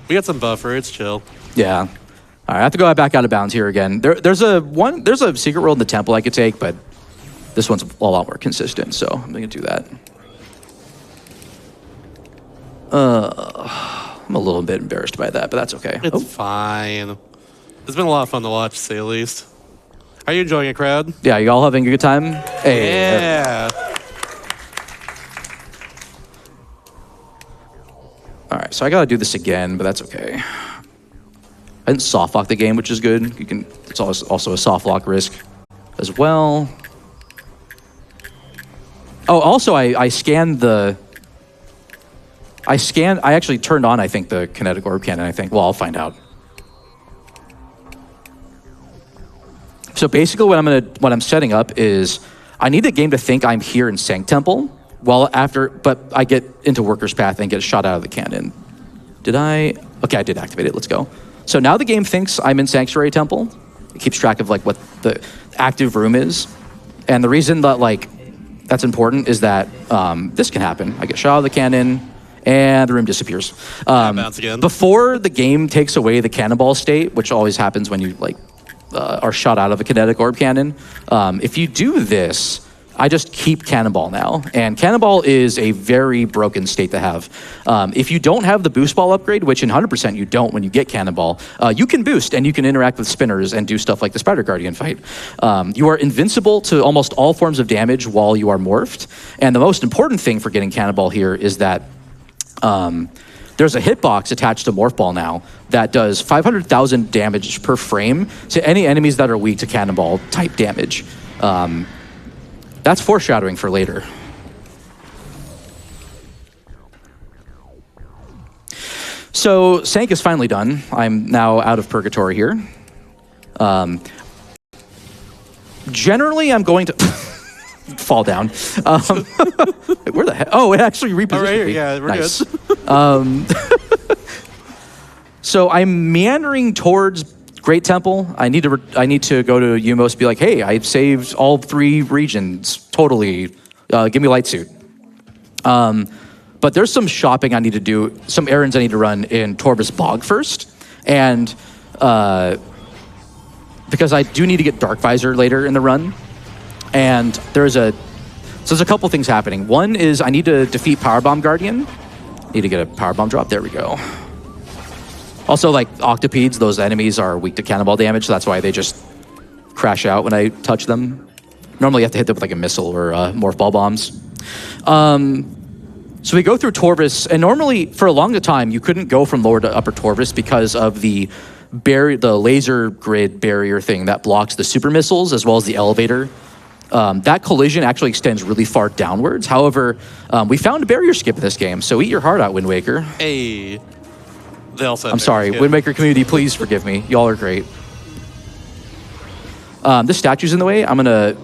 We got some buffer. It's chill. Yeah. All right, I have to go back out of bounds here again. There's a secret world in the temple I could take, but this one's a lot more consistent, so I'm gonna do that. I'm a little bit embarrassed by that, but that's okay. It's fine. It's been a lot of fun to watch, to say the least. Are you enjoying it, crowd? Yeah, you all having a good time? Hey. Yeah. All right, so I gotta do this again, but that's okay. I didn't soft lock the game, which is good. It's also a soft lock risk as well. Oh, also I actually turned on, I think, the kinetic orb cannon, I think. Well, I'll find out. So basically what I'm setting up is I need the game to think I'm here in Sank Temple, but I get into Worker's Path and get shot out of the cannon. Okay, I did activate it, let's go. So now the game thinks I'm in Sanctuary Temple. It keeps track of what the active room is. And the reason that that's important is that this can happen. I get shot out of the cannon and the room disappears. Bounce again. Before the game takes away the Cannonball state, which always happens when you are shot out of a kinetic orb cannon. If you do this, I just keep Cannonball now, and Cannonball is a very broken state to have. If you don't have the boost ball upgrade, which in 100% you don't when you get Cannonball, you can boost and you can interact with spinners and do stuff like the Spider Guardian fight. You are invincible to almost all forms of damage while you are morphed, and the most important thing for getting Cannonball here is that there's a hitbox attached to Morph Ball now that does 500,000 damage per frame to any enemies that are weak to Cannonball type damage. That's foreshadowing for later. So Sank is finally done. I'm now out of purgatory here. Generally, I'm going to fall down. Where the heck? Oh, it actually repositioned right here. me. Yeah, we're nice. good. So I'm meandering towards Great Temple. I need to go to Umos, be like, hey, I've saved all 3 regions totally. Give me light suit. But there's some shopping I need to do, some errands I need to run in Torvus Bog first, and because I do need to get Dark Visor later in the run, and there's a couple things happening. One is I need to defeat Powerbomb Guardian. Need to get a Powerbomb drop. There we go. Also, like octopedes, those enemies are weak to Cannonball damage, so that's why they just crash out when I touch them. Normally, you have to hit them with like a missile or morph ball bombs. So we go through Torvus, and normally, for a long time, you couldn't go from lower to upper Torvus because of the laser grid barrier thing that blocks the super missiles as well as the elevator. That collision actually extends really far downwards. However, we found a barrier skip in this game, so eat your heart out, Wind Waker. Hey. They also have I'm sorry, skip. Wind Waker community, please forgive me. Y'all are great. This statue's in the way. I'm gonna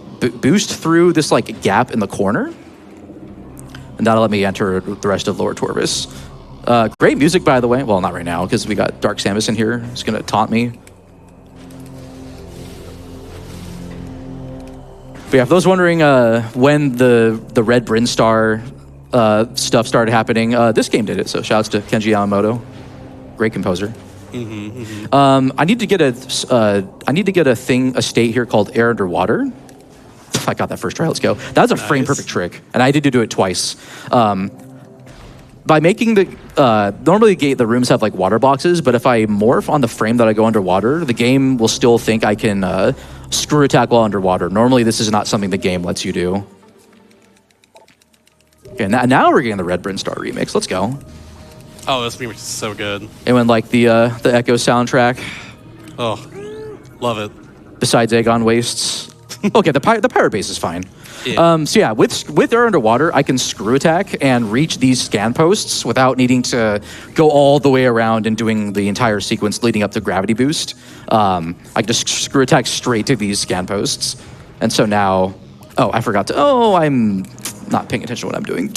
boost through this like gap in the corner, and that'll let me enter the rest of Lower Torvus. Great music, by the way. Well, not right now, because we got Dark Samus in here. It's gonna taunt me. But yeah, for those wondering when the Red Brinstar stuff started happening, this game did it. So shouts to Kenji Yamamoto, great composer. I need to get a state here called Air Underwater. I got that first try. Let's go. That's a frame perfect trick, and I did do it twice. By making normally the rooms have like water boxes, but if I morph on the frame that I go underwater, the game will still think I can screw attack while underwater. Normally, this is not something the game lets you do. Okay, now we're getting the Red Brinstar remix. Let's go. Oh, this remix is so good. And when like the Echo soundtrack. Oh, love it. Besides Aegon Wastes. Okay, the pirate base is fine. Yeah. So yeah, with Air Underwater, I can screw attack and reach these scan posts without needing to go all the way around and doing the entire sequence leading up to gravity boost. I can just screw attack straight to these scan posts. And so now, I forgot to, I'm not paying attention to what I'm doing.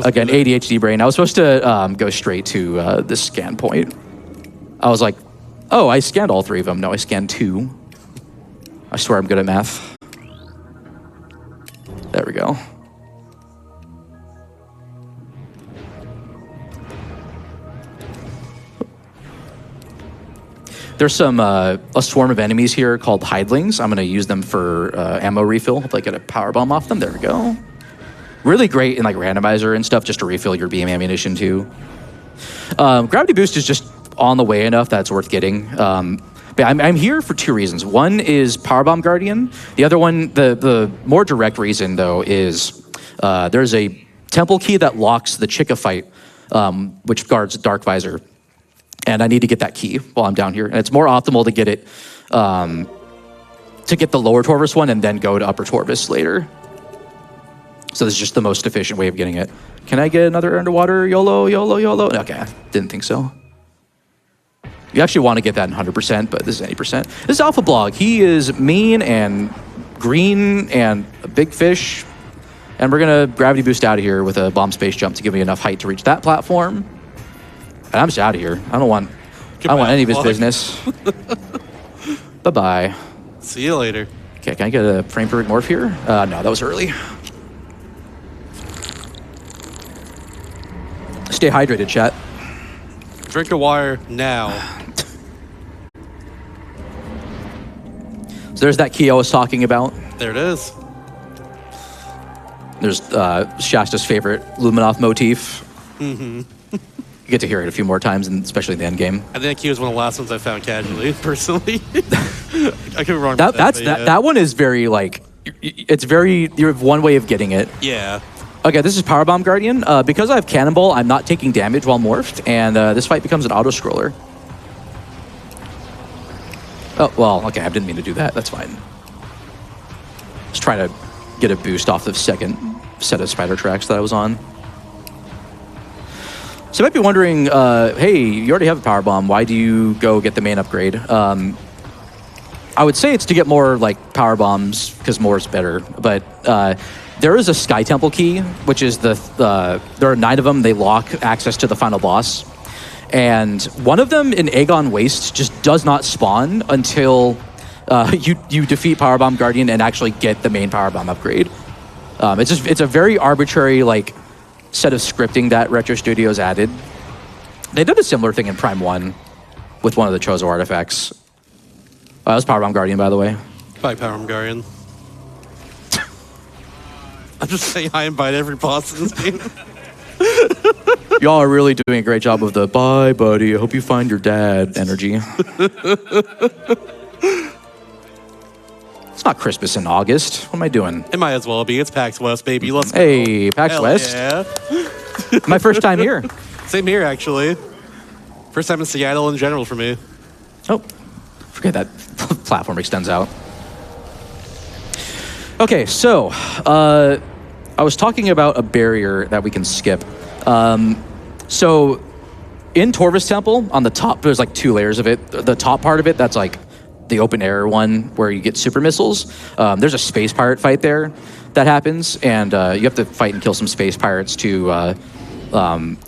Again, ADHD brain. I was supposed to go straight to this scan point. I was like, I scanned all 3 of them. No, I scanned 2. I swear I'm good at math. There we go. There's a swarm of enemies here called Hidlings. I'm going to use them for ammo refill. Hopefully I get a power bomb off them. There we go. Really great in like randomizer and stuff just to refill your beam ammunition too. Gravity boost is just on the way enough that it's worth getting. But I'm here for 2 reasons. One is Powerbomb Guardian. The other one, the more direct reason though, is there's a temple key that locks the Chykka fight, which guards Dark Visor. And I need to get that key while I'm down here. And it's more optimal to get it, to get the lower Torvus one and then go to upper Torvus later. So this is just the most efficient way of getting it. Can I get another underwater YOLO, YOLO, YOLO? Okay, didn't think so. You actually want to get that in 100%, but this is 80%. This is Alpha Blog. He is mean and green and a big fish. And we're going to gravity boost out of here with a bomb space jump to give me enough height to reach that platform. And I'm just out of here. I don't want any of his business. Bye-bye. See you later. Okay, can I get a frame perfect morph here? No, that was early. Stay hydrated, chat. Drink a water now. So there's that key I was talking about. There it is. There's Shasta's favorite Luminoth motif. Mm-hmm. You get to hear it a few more times, and especially in the end game. I think that key was one of the last ones I found casually, personally. I could be wrong about That one is very, like, it's very, you have one way of getting it. Yeah. Okay, this is Powerbomb Guardian. Because I have Cannonball, I'm not taking damage while morphed, and this fight becomes an auto-scroller. Oh, well, okay, I didn't mean to do that. That's fine. Just trying to get a boost off the second set of spider tracks that I was on. So you might be wondering, hey, you already have a power bomb. Why do you go get the main upgrade? I would say it's to get more like power bombs because more is better. But there is a Sky Temple key, which is there are 9 of them. They lock access to the final boss, and one of them in Aegon Waste just does not spawn until you defeat Powerbomb Guardian and actually get the main Powerbomb upgrade. It's a very arbitrary like set of scripting that Retro Studios added. They did a similar thing in Prime 1 with one of the Chozo artifacts. That was Powerbomb Guardian, by the way. Probably Powerbomb Guardian. I'm just saying hi and bye to every boss in this game. Y'all are really doing a great job of the bye, buddy. I hope you find your dad energy. It's not Christmas in August. What am I doing? It might as well be. It's PAX West, baby. Let's go. Hey, PAX Hell West. Yeah. My first time here. Same here, actually. First time in Seattle in general for me. Oh, forget that platform extends out. Okay, so I was talking about a barrier that we can skip. So in Torvus Temple, on the top, there's like 2 layers of it. The top part of it, that's like the open air one where you get super missiles. There's a space pirate fight there that happens, and you have to fight and kill some space pirates to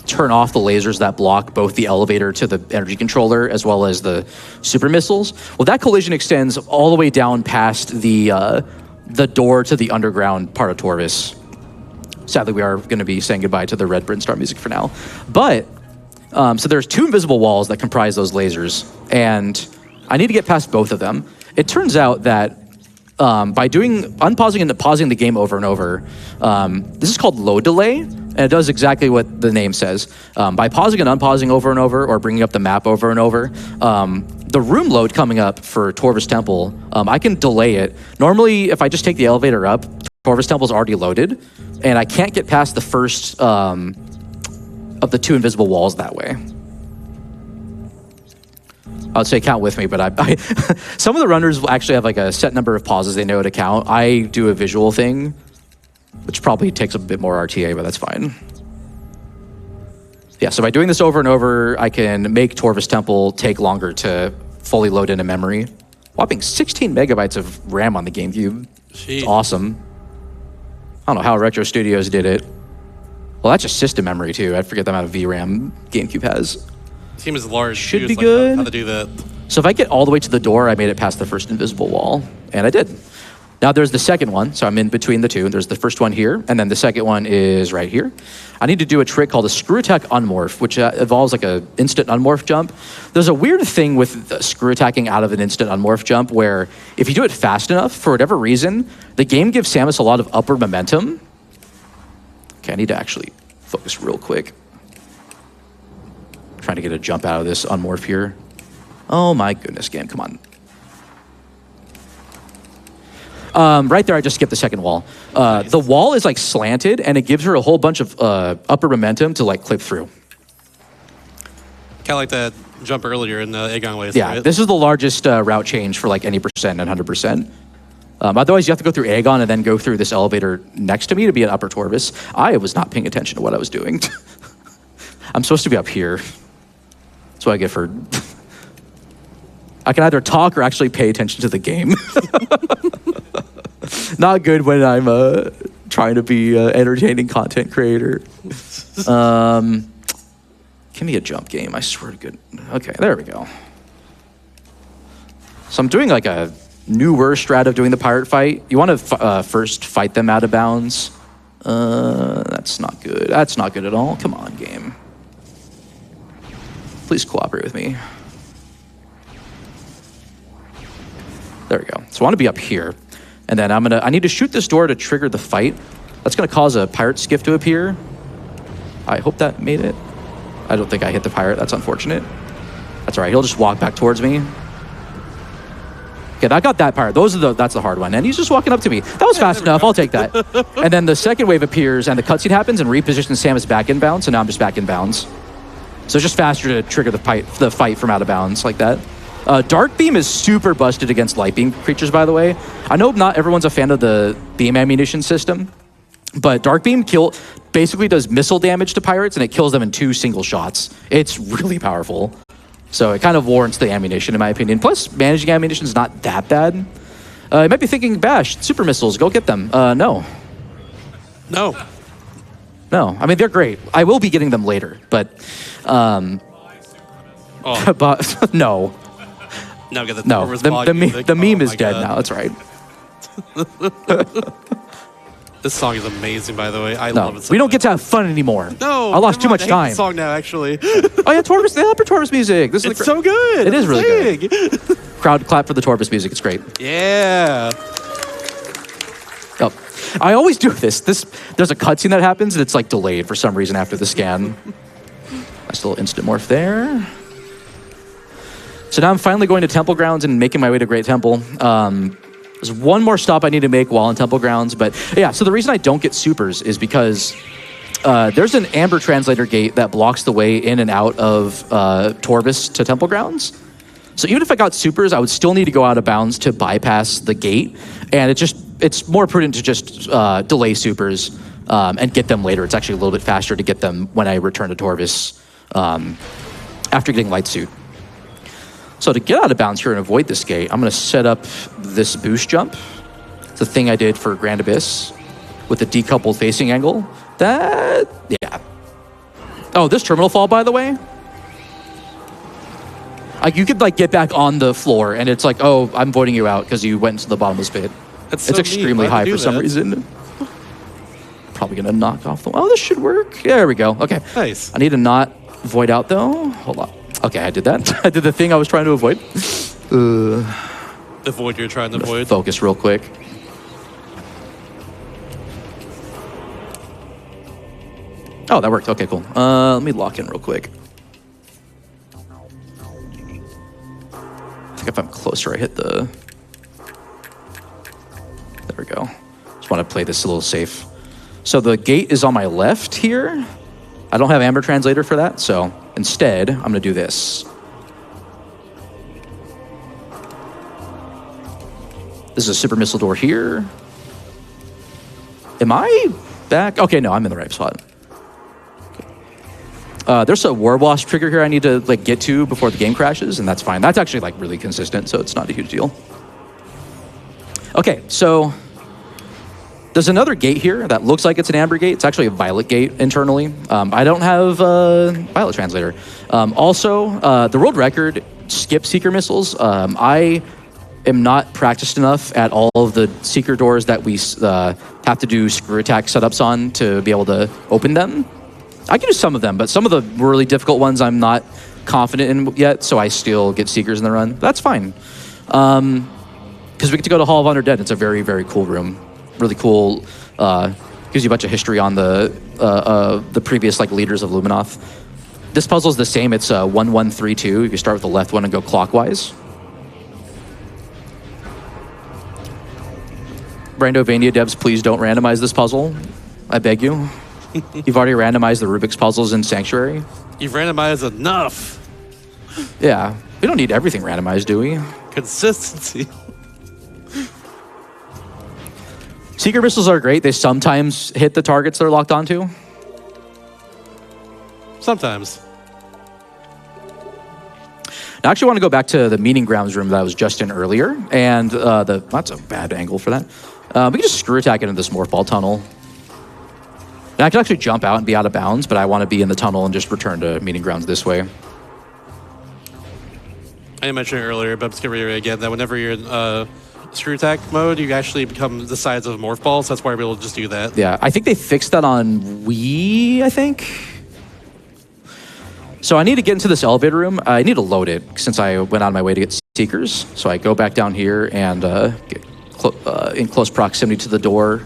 turn off the lasers that block both the elevator to the energy controller as well as the super missiles. Well, that collision extends all the way down past the door to the underground part of Torvus. Sadly, we are going to be saying goodbye to the Red Brinstar music for now. But, so there's 2 invisible walls that comprise those lasers, and I need to get past both of them. It turns out that by unpausing and pausing the game over and over, this is called load delay, and it does exactly what the name says. By pausing and unpausing over and over, or bringing up the map over and over, the room load coming up for Torvus Temple, I can delay it. Normally, if I just take the elevator up, Torvus Temple's already loaded, and I can't get past the first of the 2 invisible walls that way. I would say count with me, but I some of the runners will actually have like a set number of pauses they know to count. I do a visual thing, which probably takes a bit more RTA, but that's fine. Yeah, so by doing this over and over, I can make Torvus Temple take longer to fully load into memory. Whopping 16 megabytes of RAM on the GameCube. It's awesome. I don't know how Retro Studios did it. Well, that's just system memory too. I forget the amount of VRAM GameCube has. The team is large. Should be like good. How to do that. So if I get all the way to the door, I made it past the first invisible wall, and I did. Now there's the second one, so I'm in between the 2. There's the first one here, and then the second one is right here. I need to do a trick called a screw attack unmorph, which involves like a instant unmorph jump. There's a weird thing with screw attacking out of an instant unmorph jump where if you do it fast enough, for whatever reason, the game gives Samus a lot of upward momentum. Okay, I need to actually focus real quick. Trying to get a jump out of this unmorph here. Oh my goodness, game, come on. Right there, I just skipped the second wall. Nice. The wall is like slanted, and it gives her a whole bunch of upper momentum to like clip through. Kind of like that jump earlier in the Aegon Waste, Yeah, right? this is the largest route change for like any percent and 100%. Otherwise, you have to go through Aegon and then go through this elevator next to me to be at Upper Torvus. I was not paying attention to what I was doing. I'm supposed to be up here. That's what I get for... I can either talk or actually pay attention to the game. Not good when I'm trying to be an entertaining content creator. Give me a jump game, I swear to goodness. Okay, there we go. So I'm doing like a newer strat of doing the pirate fight. You want to first fight them out of bounds. That's not good. That's not good at all. Come on, game. Please cooperate with me. There we go. So I want to be up here. And then I need to shoot this door to trigger the fight. That's gonna cause a pirate skiff to appear. I hope that made it. I don't think I hit the pirate, that's unfortunate. That's all right, he'll just walk back towards me. Okay, I got that pirate. That's the hard one. And he's just walking up to me. That was fast enough, I'll take that. And then the second wave appears and the cutscene happens and repositions Samus back in bounds, so now I'm just back in bounds. So it's just faster to trigger the fight from out of bounds like that. Dark Beam is super busted against Light Beam creatures, by the way. I know not everyone's a fan of the beam ammunition system, but Dark Beam basically does missile damage to pirates and it kills them in 2 single shots. It's really powerful. So it kind of warrants the ammunition, in my opinion. Plus, managing ammunition is not that bad. You might be thinking, Bash, super missiles, go get them. No. No. No, I mean, they're great. I will be getting them later, but... but no. No, get the No, the meme is dead now, that's right. This song is amazing, by the way. I love it so we don't much. get to have fun anymore. No, I lost too much I hate time. this song now, actually. Oh yeah, Torvus, the upper Torvus music. This is It's so good. It is really good. Crowd clap for the Torvus music, it's great. Yeah. Oh, I always do this. There's a cutscene that happens and it's like delayed for some reason after the scan. Nice little instant morph there. So now I'm finally going to Temple Grounds and making my way to Great Temple. There's one more stop I need to make while in Temple Grounds, but yeah, so the reason I don't get supers is because there's an Amber Translator gate that blocks the way in and out of Torvus to Temple Grounds. So even if I got supers, I would still need to go out of bounds to bypass the gate, and it's more prudent to just delay supers and get them later. It's actually a little bit faster to get them when I return to Torvus after getting Light Suit. So to get out of bounds here and avoid this gate, I'm going to set up this boost jump. It's the thing I did for Grand Abyss with the decoupled facing angle. Yeah. Oh, this terminal fall, by the way. Like you could like get back on the floor and it's like, oh, I'm voting you out because you went into the bottomless pit. It's It's extremely high for some reason. Probably going to knock off the... Oh, this should work. There we go. Okay. Nice. I need to not void out though. Hold on. Okay, I did that. I did the thing I was trying to avoid. The void you're trying to avoid. Focus real quick. Oh, that worked. Okay, cool. Let me lock in real quick. I think if I'm closer, I hit the... There we go. Just want to play this a little safe. So the gate is on my left here. I don't have Amber Translator for that, so instead, I'm going to do this. This is a super missile door here. Am I back? Okay, no, I'm in the right spot. There's a War Wasp trigger here I need to like get to before the game crashes, and that's fine. That's actually like really consistent, so it's not a huge deal. Okay, so there's another gate here that looks like it's an amber gate. It's actually a violet gate internally. I don't have a violet translator. Also, the world record skips seeker missiles. I am not practiced enough at all of the seeker doors that we have to do screw attack setups on to be able to open them. I can do some of them, but some of the really difficult ones I'm not confident in yet, so I still get seekers in the run. That's fine. Because we get to go to Hall of Undead. It's a very, very cool room. Really cool. Gives you a bunch of history on the previous like leaders of Luminoth. This puzzle is the same. It's 1132. You can start with the left one and go clockwise. Brandovania devs, please don't randomize this puzzle. I beg you. You've already randomized the Rubik's puzzles in Sanctuary. You've randomized enough. Yeah. We don't need everything randomized, do we? Consistency. Seeker missiles are great. They sometimes hit the targets they're locked onto. Sometimes. I actually want to go back to the meeting grounds room that I was just in earlier. And that's a bad angle for that. We can just screw attack into this morph ball tunnel. And I can actually jump out and be out of bounds, but I want to be in the tunnel and just return to meeting grounds this way. I mentioned it earlier, but I'm just going to reiterate again that whenever you're in screw attack mode, you actually become the size of morph balls. So that's why we're able to just do that. Yeah, I think they fixed that on Wii, I think. So I need to get into this elevator room. I need to load it since I went out of my way to get Seekers. So I go back down here and get in close proximity to the door.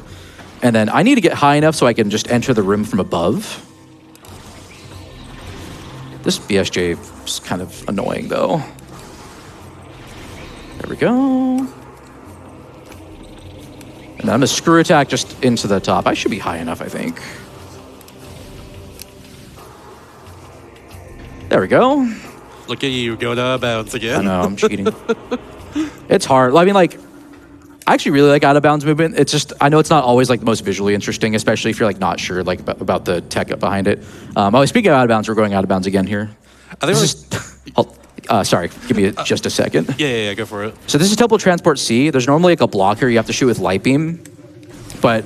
And then I need to get high enough so I can just enter the room from above. This BSJ is kind of annoying though. There we go. And then I'm gonna screw attack just into the top. I should be high enough, I think. There we go. Look at you, go to bounds again. I know, I'm cheating. It's hard. I mean, like, I actually really like out of bounds movement. It's just, I know it's not always like the most visually interesting, especially if you're like not sure like about the tech behind it. Speaking of out of bounds, we're going out of bounds again here. I think sorry, give me just a second. Yeah, go for it. So this is Temple Transport C. There's normally like a block here you have to shoot with light beam, but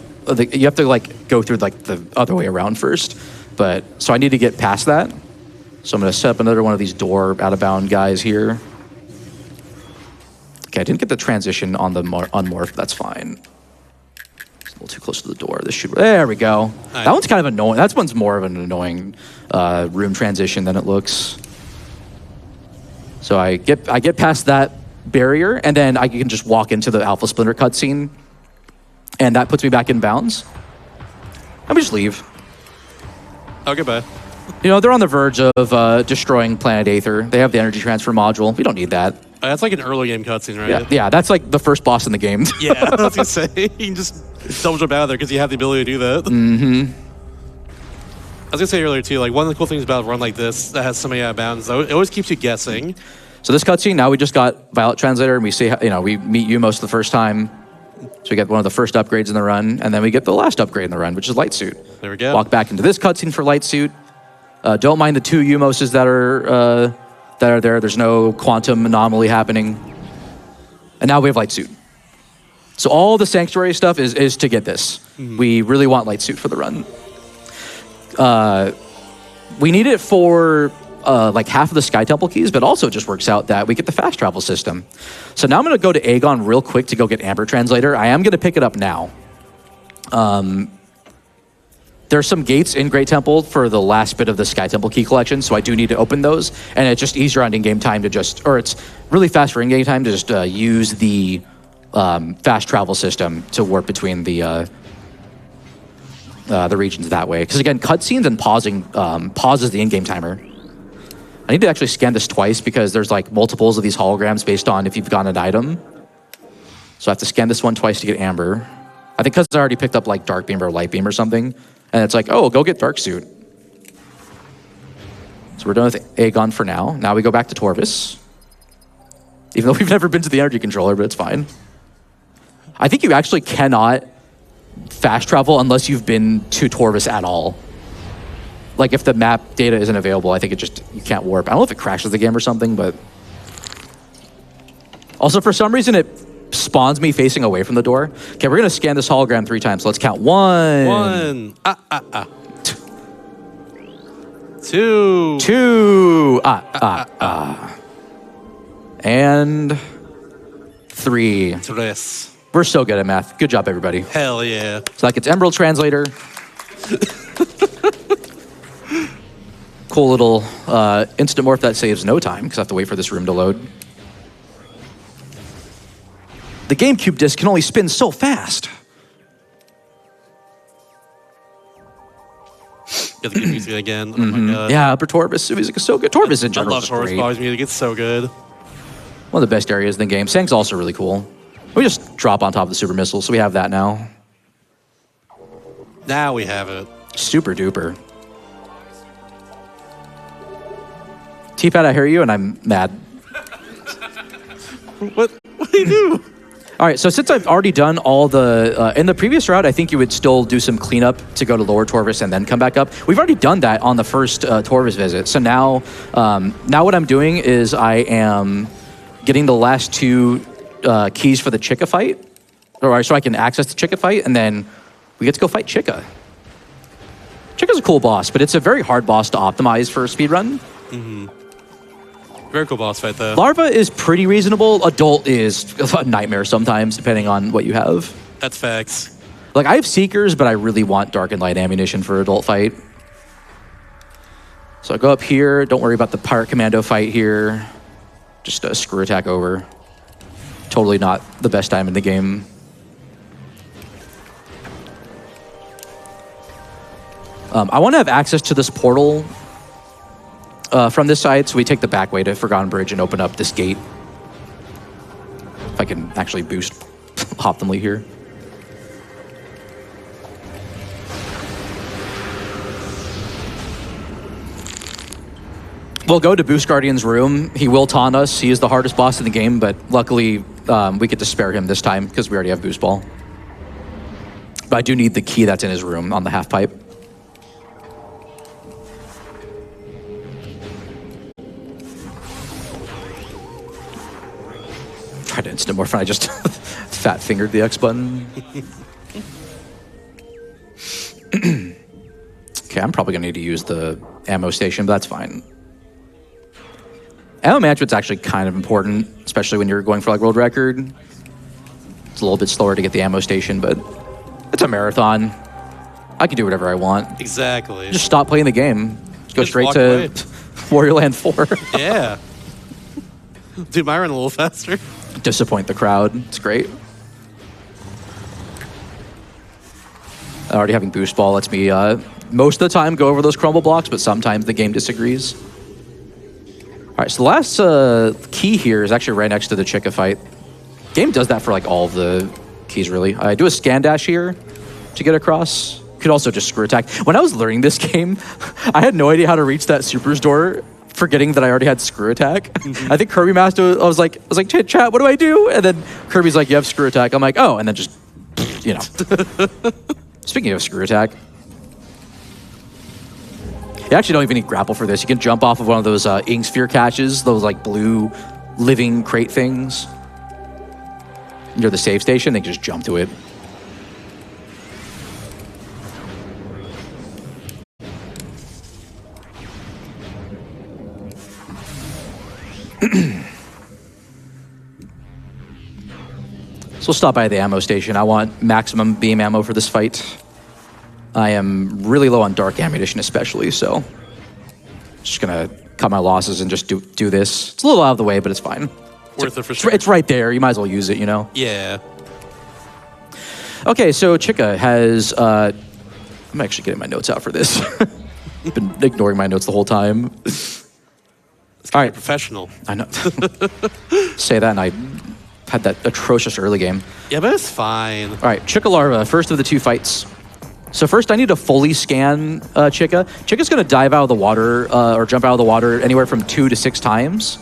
you have to like go through like the other way around first. But so I need to get past that. So I'm gonna set up another one of these door out of bound guys here. Okay, I didn't get the transition on the unmorph. That's fine. It's a little too close to the door. This should. There we go. Nice. That one's kind of annoying. That one's more of an annoying room transition than it looks. So I get past that barrier, and then I can just walk into the Alpha Splinter cutscene, and that puts me back in bounds. Let me just leave. Oh, goodbye. You know, they're on the verge of destroying Planet Aether. They have the energy transfer module. We don't need that. That's like an early game cutscene, right? Yeah, that's like the first boss in the game. Yeah, I was gonna say, you can just double jump out of there because you have the ability to do that. Mm-hmm. I was gonna say earlier too, like one of the cool things about a run like this that has so many out of bounds, it always keeps you guessing. So this cutscene, now we just got Violet Translator, and we see, we meet you most of the first time. So we get one of the first upgrades in the run, and then we get the last upgrade in the run, which is Light Suit. There we go. Walk back into this cutscene for Light Suit. Don't mind the 2 Umoses that are there. There's no quantum anomaly happening. And now we have Light Suit. So all the Sanctuary stuff is to get this. Mm-hmm. We really want Light Suit for the run. We need it for like half of the Sky Temple keys, but also it just works out that we get the fast travel system. So now I'm going to go to Aegon real quick to go get Amber Translator. I am going to pick it up now. There's some gates in Great Temple for the last bit of the Sky Temple key collection, so I do need to open those. And it's just easier on in-game time to it's really fast for in-game time to just use the fast travel system to warp between the regions that way. Because again, cutscenes and pausing pauses the in-game timer. I need to actually scan this twice because there's like multiples of these holograms based on if you've gotten an item. So I have to scan this one twice to get Amber. I think because I already picked up like Dark Beam or Light Beam or something. And it's like, oh, go get Dark Suit. So we're done with Aegon for now. Now we go back to Torvus. Even though we've never been to the energy controller, but it's fine. I think you actually cannot fast travel unless you've been to Torvus at all. Like if the map data isn't available, I think you can't warp. I don't know if it crashes the game or something, but... Also, for some reason, it spawns me facing away from the door. Okay, we're gonna scan this hologram 3 times. So let's count. 1. 2. 2. And 3. Tres. We're so good at math. Good job, everybody. Hell yeah. So that gets Emerald Translator. Cool little instant morph that saves no time because I have to wait for this room to load. The GameCube disc can only spin so fast. Get the good music again. Oh my god. Yeah, Upper Torvus music is so good. Torvus in general is I love great. Torvus music. It's so good. One of the best areas in the game. Sang's also really cool. We just drop on top of the super missile, so we have that now. Now we have it. Super duper. T-Pad, I hear you, and I'm mad. What do you do? All right, so since I've already done all the... in the previous route, I think you would still do some cleanup to go to Lower Torvus and then come back up. We've already done that on the first Torvus visit. So now what I'm doing is I am getting the last 2 keys for the Chykka fight, or so I can access the Chykka fight, and then we get to go fight Chykka. Chykka's a cool boss, but it's a very hard boss to optimize for a speedrun. Mm-hmm. Very cool boss fight, though. Larva is pretty reasonable. Adult is a nightmare sometimes, depending on what you have. That's facts. Like, I have Seekers, but I really want Dark and Light ammunition for adult fight. So I go up here. Don't worry about the Pirate Commando fight here. Just a screw attack over. Totally not the best time in the game. I want to have access to this portal from this side, so we take the back way to Forgotten Bridge and open up this gate. If I can actually boost optimally here. We'll go to Boost Guardian's room. He will taunt us. He is the hardest boss in the game, but luckily we get to spare him this time because we already have Boost Ball. But I do need the key that's in his room on the half pipe. Tried to instant morph and I just fat fingered the X button. Okay, I'm probably gonna need to use the ammo station, but that's fine. Ammo management's actually kind of important, especially when you're going for like world record. It's a little bit slower to get the ammo station, but it's a marathon. I can do whatever I want. Exactly. Just stop playing the game. Just go straight to away. Warrior Land 4. Yeah. Dude, mine run a little faster. Disappoint the crowd. It's great. Already having Boost Ball lets me, most of the time, go over those crumble blocks, but sometimes the game disagrees. All right, so the last key here is actually right next to the Chykka fight. Game does that for like all of the keys, really. I do a scan dash here to get across. Could also just screw attack. When I was learning this game, I had no idea how to reach that Super's door, forgetting that I already had screw attack. I think Kirby Master, I was like, chat, what do I do? And then Kirby's like, you have screw attack. I'm like, oh, and then just, you know. Speaking of screw attack, you actually don't even need grapple for this. You can jump off of one of those ink sphere catches, those like blue living crate things. Near the save station, they can just jump to it. So we'll stop by the ammo station. I want maximum beam ammo for this fight. I am really low on dark ammunition especially, so just gonna cut my losses and just do this. It's a little out of the way, but it's fine. Worth it for sure. It's right there. You might as well use it, you know? Yeah. Okay, so Chykka has... I'm actually getting my notes out for this. I've been ignoring my notes the whole time. All right. Professional. I know. Say that and I had that atrocious early game. Yeah, but it's fine. All right, Chykka Larva, first of the two fights. So first I need to fully scan Chykka. Chykka's gonna dive out of the water or jump out of the water anywhere from 2 to 6 times.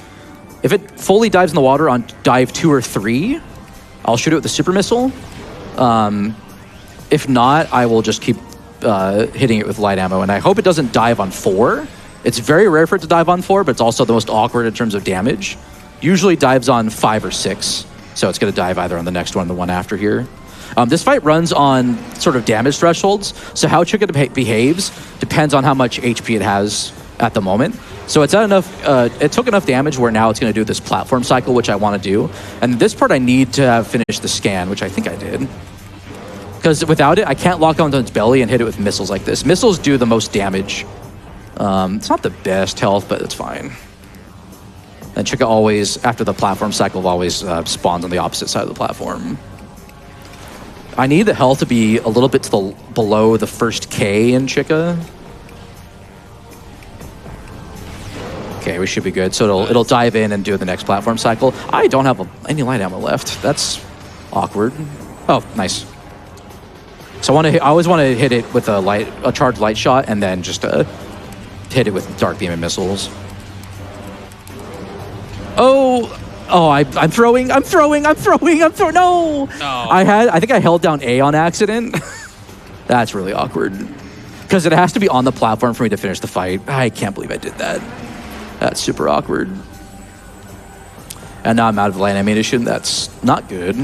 If it fully dives in the water on dive 2 or 3, I'll shoot it with the super missile. If not, I will just keep hitting it with light ammo, and I hope it doesn't dive on 4. It's very rare for it to dive on 4, but it's also the most awkward in terms of damage. Usually dives on 5 or 6, so it's gonna dive either on the next one or the one after here. This fight runs on sort of damage thresholds, so how Chykka behaves depends on how much HP it has at the moment. So it's at enough, it took enough damage where now it's gonna do this platform cycle, which I wanna do. And this part I need to have finished the scan, which I think I did. Because without it, I can't lock onto its belly and hit it with missiles like this. Missiles do the most damage. It's not the best health, but it's fine. And Chykka always, after the platform cycle, always spawns on the opposite side of the platform. I need the health to be a little bit to the below the first K in Chykka. Okay, we should be good. So it'll dive in and do the next platform cycle. I don't have any light ammo left. That's awkward. Oh, nice. So I always want to hit it with a charged light shot and then just hit it with dark beam and missiles. Oh, I'm throwing. No. I think I held down A on accident. That's really awkward. Because it has to be on the platform for me to finish the fight. I can't believe I did that. That's super awkward. And now I'm out of light ammunition. That's not good.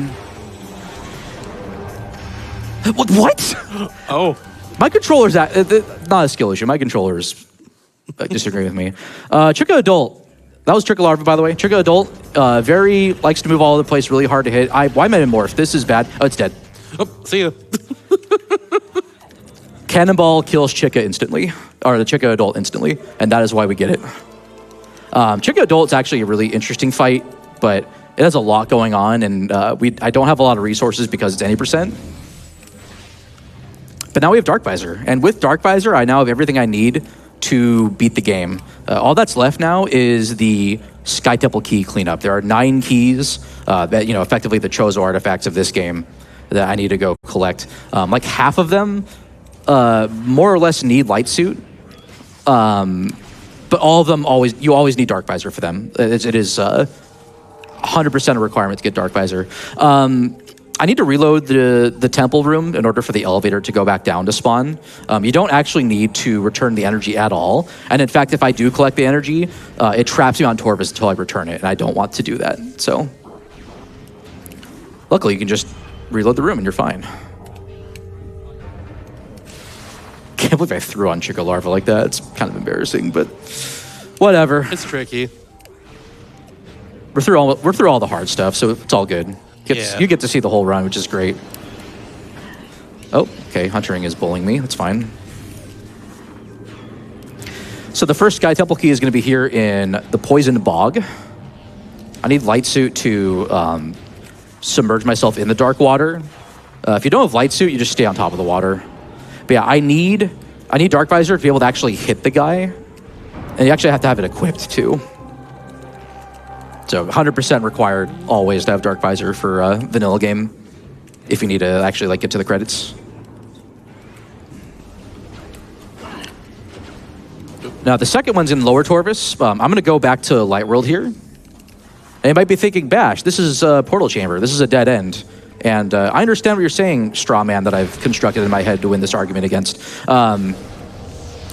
What? Oh. My controller's not a skill issue. My controller's disagree with me. Chykka Adult. That was Chykka Larva, by the way. Chykka Adult, very likes to move all over the place, really hard to hit. Why Metamorph? This is bad. Oh, it's dead. Oh, see ya. Cannonball kills Chykka instantly, or the Chykka Adult instantly, and that is why we get it. Chykka Adult's actually a really interesting fight, but it has a lot going on, and I don't have a lot of resources because it's any %. But now we have Dark Visor, and with Dark Visor, I now have everything I need to beat the game. All that's left now is the Sky Temple key cleanup. There are 9 keys that, effectively the Chozo artifacts of this game that I need to go collect. Like half of them more or less need Light Suit, but all of them you always need Dark Visor for them. It is 100% a requirement to get Dark Visor. I need to reload the temple room in order for the elevator to go back down to spawn. You don't actually need to return the energy at all. And in fact, if I do collect the energy, it traps me on Torvus until I return it, and I don't want to do that. So luckily, you can just reload the room and you're fine. Can't believe I threw on Chykka Larva like that. It's kind of embarrassing, but whatever. It's tricky. We're through all the hard stuff, so it's all good. You get to see the whole run, which is great. Oh, okay, Huntering is bullying me. That's fine. So the first Sky Temple key is going to be here in the Poisoned Bog. I need Light Suit to submerge myself in the dark water. If you don't have Light Suit, you just stay on top of the water. But yeah, I need Dark Visor to be able to actually hit the guy. And you actually have to have it equipped too. So 100% required always to have Dark Visor for a vanilla game if you need to actually get to the credits. Now the second one's in Lower Torvus. I'm going to go back to Light World here. And you might be thinking, Bash, this is a portal chamber. This is a dead end. And I understand what you're saying, straw man, that I've constructed in my head to win this argument against.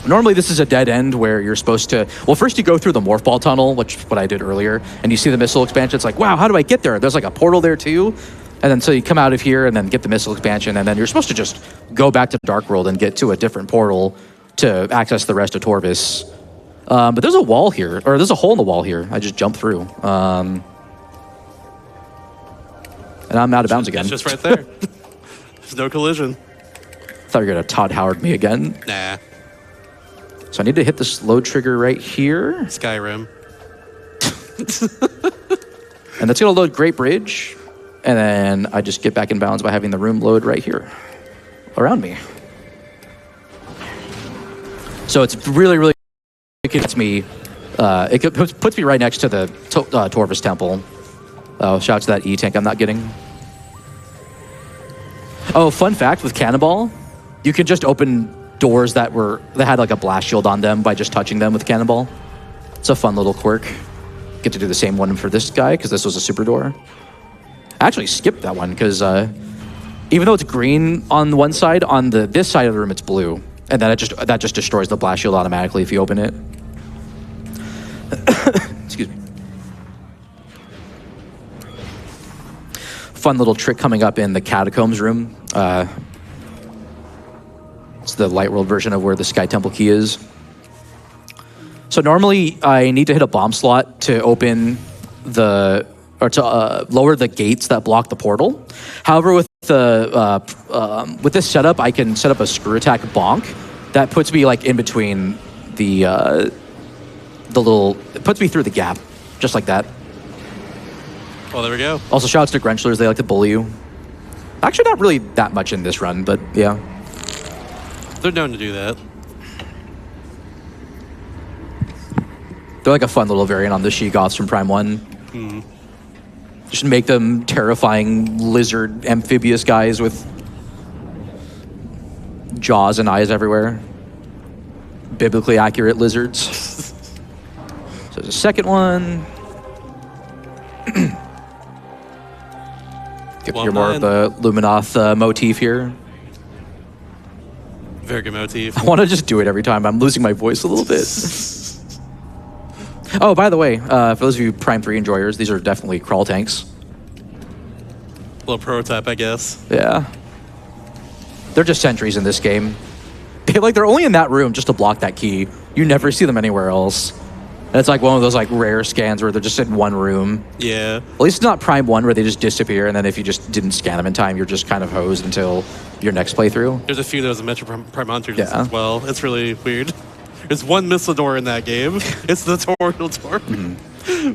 Normally, this is a dead end where you're supposed to... Well, first you go through the Morph Ball Tunnel, which is what I did earlier, and you see the missile expansion. It's like, wow, how do I get there? There's like a portal there too. And then so you come out of here and then get the missile expansion, and then you're supposed to just go back to Dark World and get to a different portal to access the rest of Torvus. But there's a wall here, or there's a hole in the wall here. I just jumped through. And I'm out of bounds again. It's just right there. There's no collision. Thought you were going to Todd Howard me again. Nah. So I need to hit this load trigger right here. Skyrim. And that's going to load Great Bridge. And then I just get back in bounds by having the room load right here around me. So it's really, really, it gets me, it puts me right next to the Torvus Temple. Oh, shout out to that E-tank I'm not getting. Oh, fun fact with Cannonball, you can just open doors that had like a blast shield on them by just touching them with Cannonball. It's a fun little quirk. Get to do the same one for this guy because this was a super door. I actually skipped that one because even though it's green on one side, on this side of the room it's blue, and then that just destroys the blast shield automatically if you open it. Excuse me. Fun little trick coming up in the Catacombs room. It's the Light World version of where the Sky Temple key is. So normally I need to hit a bomb slot to open or to lower the gates that block the portal. However, with this setup, I can set up a screw attack bonk that puts me like in between the little. It puts me through the gap, just like that. Well, there we go. Also, shouts to Grenchlers. They like to bully you. Actually, not really that much in this run, but yeah. They're known to do that. They're like a fun little variant on the She-Goths from Prime 1. Mm. Just make them terrifying lizard amphibious guys with jaws and eyes everywhere. Biblically accurate lizards. So there's a second one. Get to hear more of the Luminoth motif here. Very good motif. I want to just do it every time. I'm losing my voice a little bit. Oh, by the way, for those of you Prime 3 enjoyers, these are definitely crawl tanks. Little prototype, I guess. Yeah. They're just sentries in this game. They're only in that room just to block that key. You never see them anywhere else. And it's like one of those like rare scans where they're just in one room. Yeah. At least it's not Prime 1 where they just disappear, and then if you just didn't scan them in time, you're just kind of hosed until your next playthrough. There's a few of those in Metro Prime Hunters Yeah. as well. It's really weird. There's one missile door in that game. It's the tornado door.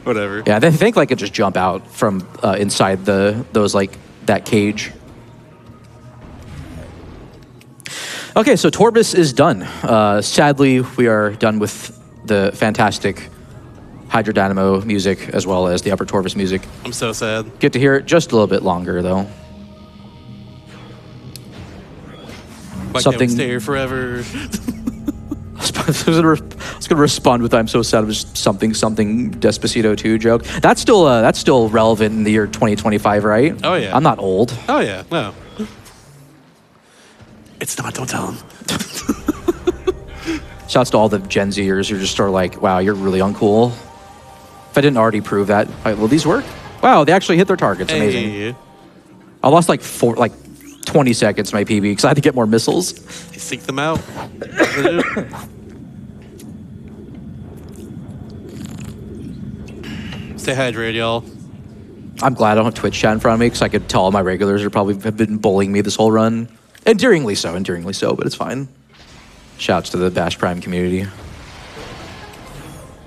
Whatever. Yeah, they think like it just jump out from inside those like that cage. Okay, so Torvus is done. Sadly, we are done with the fantastic Hydrodynamo music as well as the Upper Torvus music. I'm so sad. Get to hear it just a little bit longer though. Why can't we stay here forever? I was gonna respond with "I'm so sad." It was something Despacito 2 joke. That's still relevant in the year 2025, right? Oh yeah. I'm not old. Oh yeah. No. It's not. Don't tell him. Shouts to all the Gen Zers who just are like, "Wow, you're really uncool." If I didn't already prove that, will these work? Wow, they actually hit their targets. Amazing. Hey. I lost like 20 seconds to my PB because I had to get more missiles. You seek them out. Stay hydrated, y'all. I'm glad I don't have Twitch chat in front of me because I could tell all my regulars are probably have been bullying me this whole run. Endearingly so, but it's fine. Shouts to the Bash Prime community.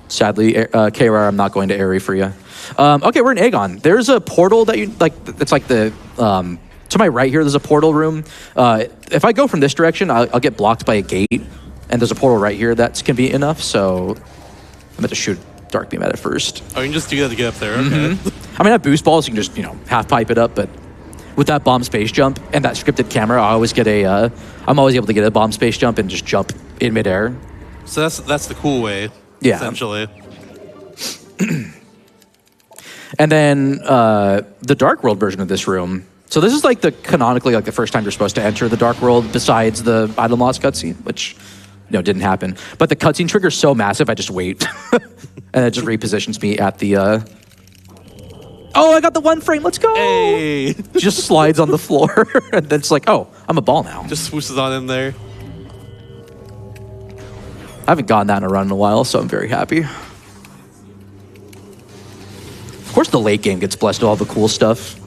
Sadly, KR, I'm not going to Airy for you. Okay, we're in Aegon. There's a portal that you, like, it's like the, to my right here, there's a portal room. If I go from this direction, I'll get blocked by a gate, and there's a portal right here that's convenient enough, so I'm going to shoot Dark Beam at it first. Oh, you can just do that to get up there, okay. I mean, I have boost balls, you can just, half pipe it up, but with that bomb space jump and that scripted camera, I always get I'm always able to get a bomb space jump and just jump in midair. So that's the cool way, yeah. Essentially. And then the Dark World version of this room. So this is like canonically like the first time you're supposed to enter the Dark World besides the item loss cutscene, which didn't happen. But the cutscene trigger is so massive, I just wait, and it just repositions me at the. Oh, I got the one frame. Let's go. Hey. Just slides on the floor, and then it's like, oh, I'm a ball now. Just swooshes on in there. I haven't gotten that in a run in a while, so I'm very happy. Of course, the late game gets blessed with all the cool stuff.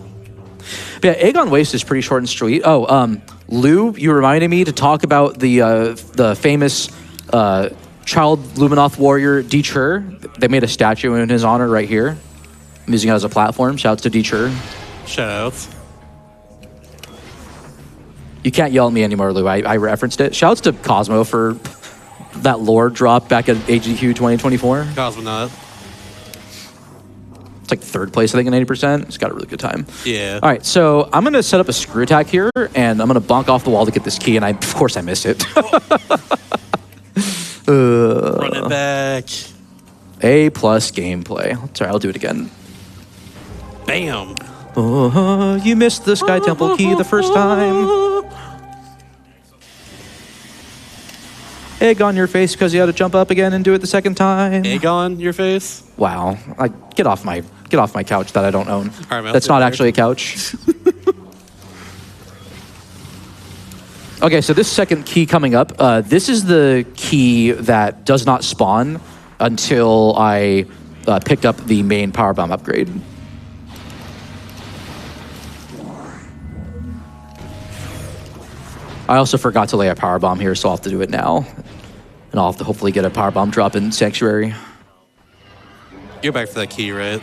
But yeah, Aegon Waste is pretty short and sweet. Oh, Lou, you reminded me to talk about the famous child Luminoth warrior Deechur. They made a statue in his honor right here. I'm using it as a platform. Shouts to Deechur. Shoutouts. You can't yell at me anymore, Lou. I referenced it. Shouts to Cosmo for that lore drop back at GDQ 2024. Cosmonaut. It's like third place, I think, in 80%. It's got a really good time. Yeah. All right, so I'm going to set up a screw attack here, and I'm going to bonk off the wall to get this key, and of course I missed it. Run it back. A+ gameplay. Sorry, I'll do it again. Bam. You missed the Sky Temple key the first time. Egg on your face because you had to jump up again and do it the second time. Egg on your face? Wow. Get off my couch that I don't own. All right, man, that's not actually a couch. Okay, so this second key coming up, this is the key that does not spawn until I pick up the main power bomb upgrade. I also forgot to lay a power bomb here, so I'll have to do it now. And I'll have to hopefully get a power bomb drop in Sanctuary. You're back for that key, right?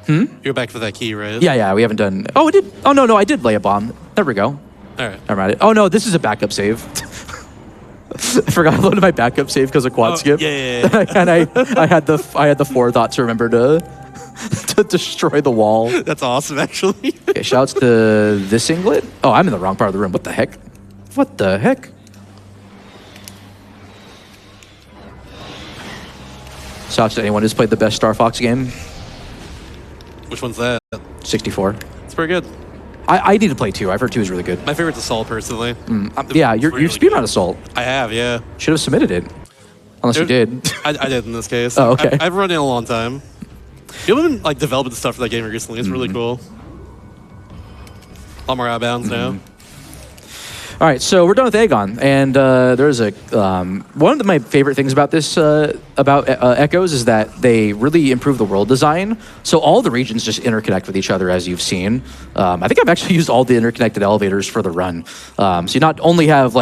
You're back for that key, right? Yeah, we haven't done... Oh, I did. Oh, no, I did lay a bomb. There we go. All right. Never mind. Oh, no, this is a backup save. I forgot I loaded my backup save because of quad skip. Yeah. And I had the forethought to remember to destroy the wall. That's awesome, actually. Okay, shouts to this singlet. Oh, I'm in the wrong part of the room. What the heck? What the heck? Shouts to anyone who's played the best Star Fox game. Which one's that? 64. It's pretty good. I need to play 2. I've heard 2 is really good. My favorite's Assault, personally. Yeah, you've really speedrun good. Assault. I have, yeah. Should have submitted it. Unless you did. I did in this case. Oh, okay. I've run it in a long time. You've been developing stuff for that game recently. It's really cool. A lot more outbounds now. All right, so we're done with Aegon, and there's a one of my favorite things about this about Echoes is that they really improve the world design. So all the regions just interconnect with each other, as you've seen. I think I've actually used all the interconnected elevators for the run. So you not only have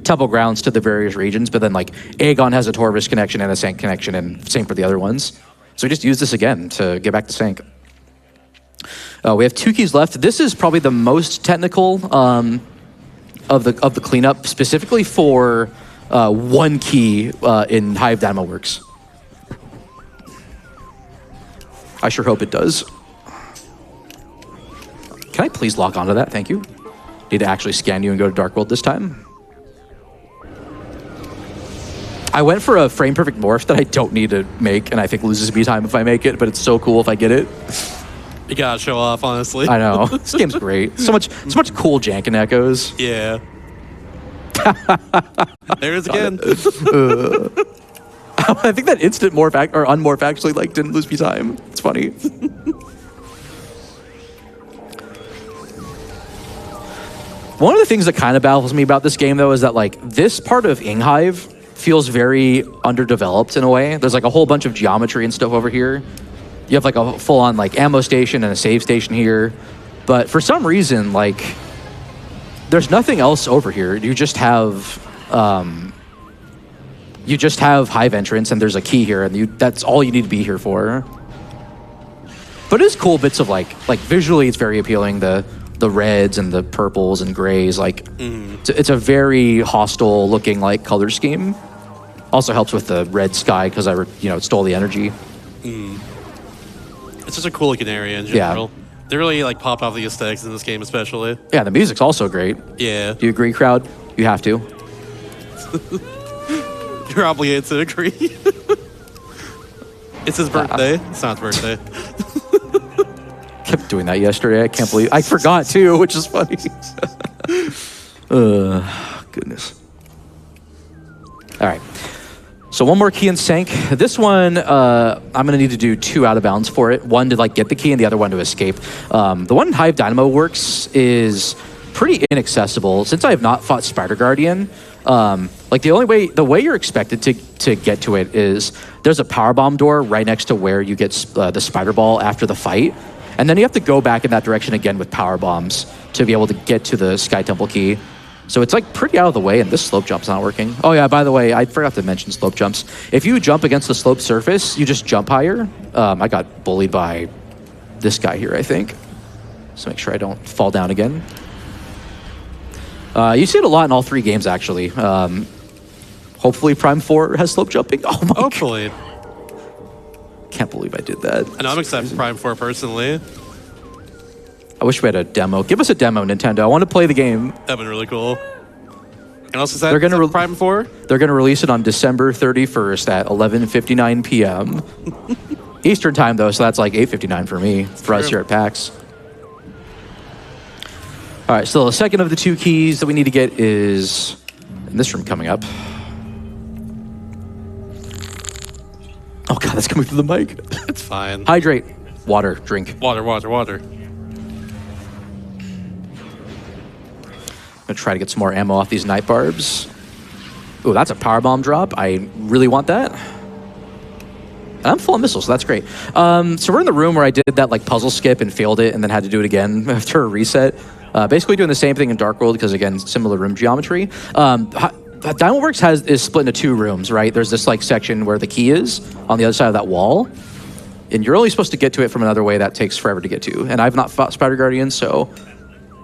temple grounds to the various regions, but then like Aegon has a Torvus connection and a Sank connection, and same for the other ones. So we just use this again to get back to Sank. We have 2 keys left. This is probably the most technical of the cleanup, specifically for 1 key in Hive Dynamo Works. I sure hope it does. Can I please lock onto that? Thank you. Need to actually scan you and go to Dark World this time. I went for a frame perfect morph that I don't need to make, and I think loses me time if I make it, but it's so cool if I get it. You gotta show off, honestly. I know. This game's great. So much cool jank and echoes. Yeah. There it is again. I think that instant morph or unmorph actually like didn't lose me time. It's funny. One of the things that kind of baffles me about this game though is that like this part of Inghive feels very underdeveloped in a way. There's like a whole bunch of geometry and stuff over here. You have like a full-on like ammo station and a save station here, but for some reason like there's nothing else over here. You just have Hive entrance and there's a key here, and that's all you need to be here for. But it's cool bits of like visually it's very appealing. The reds and the purples and grays, like it's a very hostile looking like color scheme. Also helps with the red sky because it stole the energy. It's just a cool looking area in general. Yeah. They really like pop off the aesthetics in this game, especially. Yeah, the music's also great. Yeah. Do you agree, crowd? You have to. You're obligated to agree. It's his birthday. It's not his birthday. Kept doing that yesterday. I can't believe I forgot too, which is funny. Goodness. All right. So 1 more key in Sank. This one, I'm gonna need to do 2 out of bounds for it. 1 to like get the key and the other one to escape. The one in Hive Dynamo Works is pretty inaccessible. Since I have not fought Spider Guardian, like the way you're expected to get to it is there's a power bomb door right next to where you get the spider ball after the fight. And then you have to go back in that direction again with power bombs to be able to get to the Sky Temple key. So it's like pretty out of the way, and this slope jump's not working. Oh yeah, by the way, I forgot to mention slope jumps. If you jump against the slope surface, you just jump higher. I got bullied by this guy here, I think. So make sure I don't fall down again. You see it a lot in all 3 games, actually. Hopefully Prime 4 has slope jumping. Oh my Hopefully. God. Can't believe I did that. And I'm excited for Prime 4 personally. I wish we had a demo. Give us a demo, Nintendo. I want to play the game. That'd been really cool. And also, is that, They're gonna Prime 4? They're going to release it on December 31st at 11:59 p.m. Eastern time, though, so that's like 8:59 for me, for us here at PAX. All right, so the second of the 2 keys that we need to get is in this room coming up. Oh, God, that's coming through the mic. It's fine. Hydrate. Water. Drink. Water, water, water. I'm going to try to get some more ammo off these night barbs. Ooh, that's a power bomb drop. I really want that. And I'm full of missiles, so that's great. So we're in the room where I did that like puzzle skip and failed it and then had to do it again after a reset. Basically doing the same thing in Dark World because, again, similar room geometry. Dynamoworks is split into 2 rooms, right? There's this like section where the key is on the other side of that wall. And you're only supposed to get to it from another way that takes forever to get to. And I've not fought Spider Guardian, so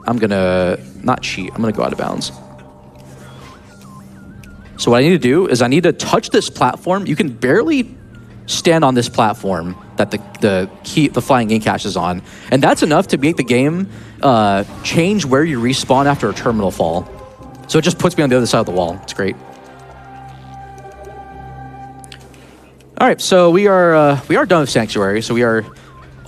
I'm going to not cheat. I'm going to go out of bounds. So what I need to do is I need to touch this platform. You can barely stand on this platform that the flying ink cache is on. And that's enough to make the game change where you respawn after a terminal fall. So it just puts me on the other side of the wall. It's great. All right, so we are done with Sanctuary. So we are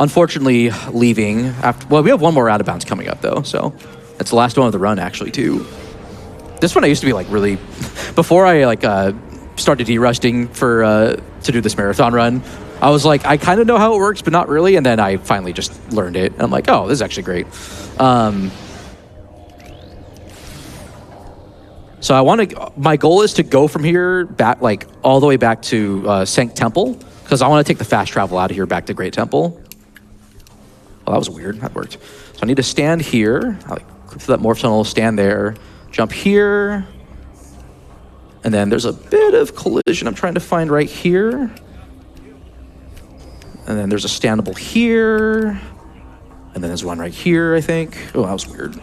unfortunately leaving after. Well, we have 1 more out of bounds coming up though. So that's the last one of the run actually too. This one I used to be like really before I like started derusting for to do this marathon run. I was like, I kind of know how it works, but not really. And then I finally just learned it. And I'm like, oh, this is actually great. So my goal is to go from here back, like all the way back to Sank Temple, because I want to take the fast travel out of here back to Great Temple. Oh, that was weird. That worked. So I need to stand here. I click through that morph tunnel, stand there, jump here, And then there's a bit of collision I'm trying to find right here. And then there's a standable here. And then there's one right here, I think. Oh, that was weird.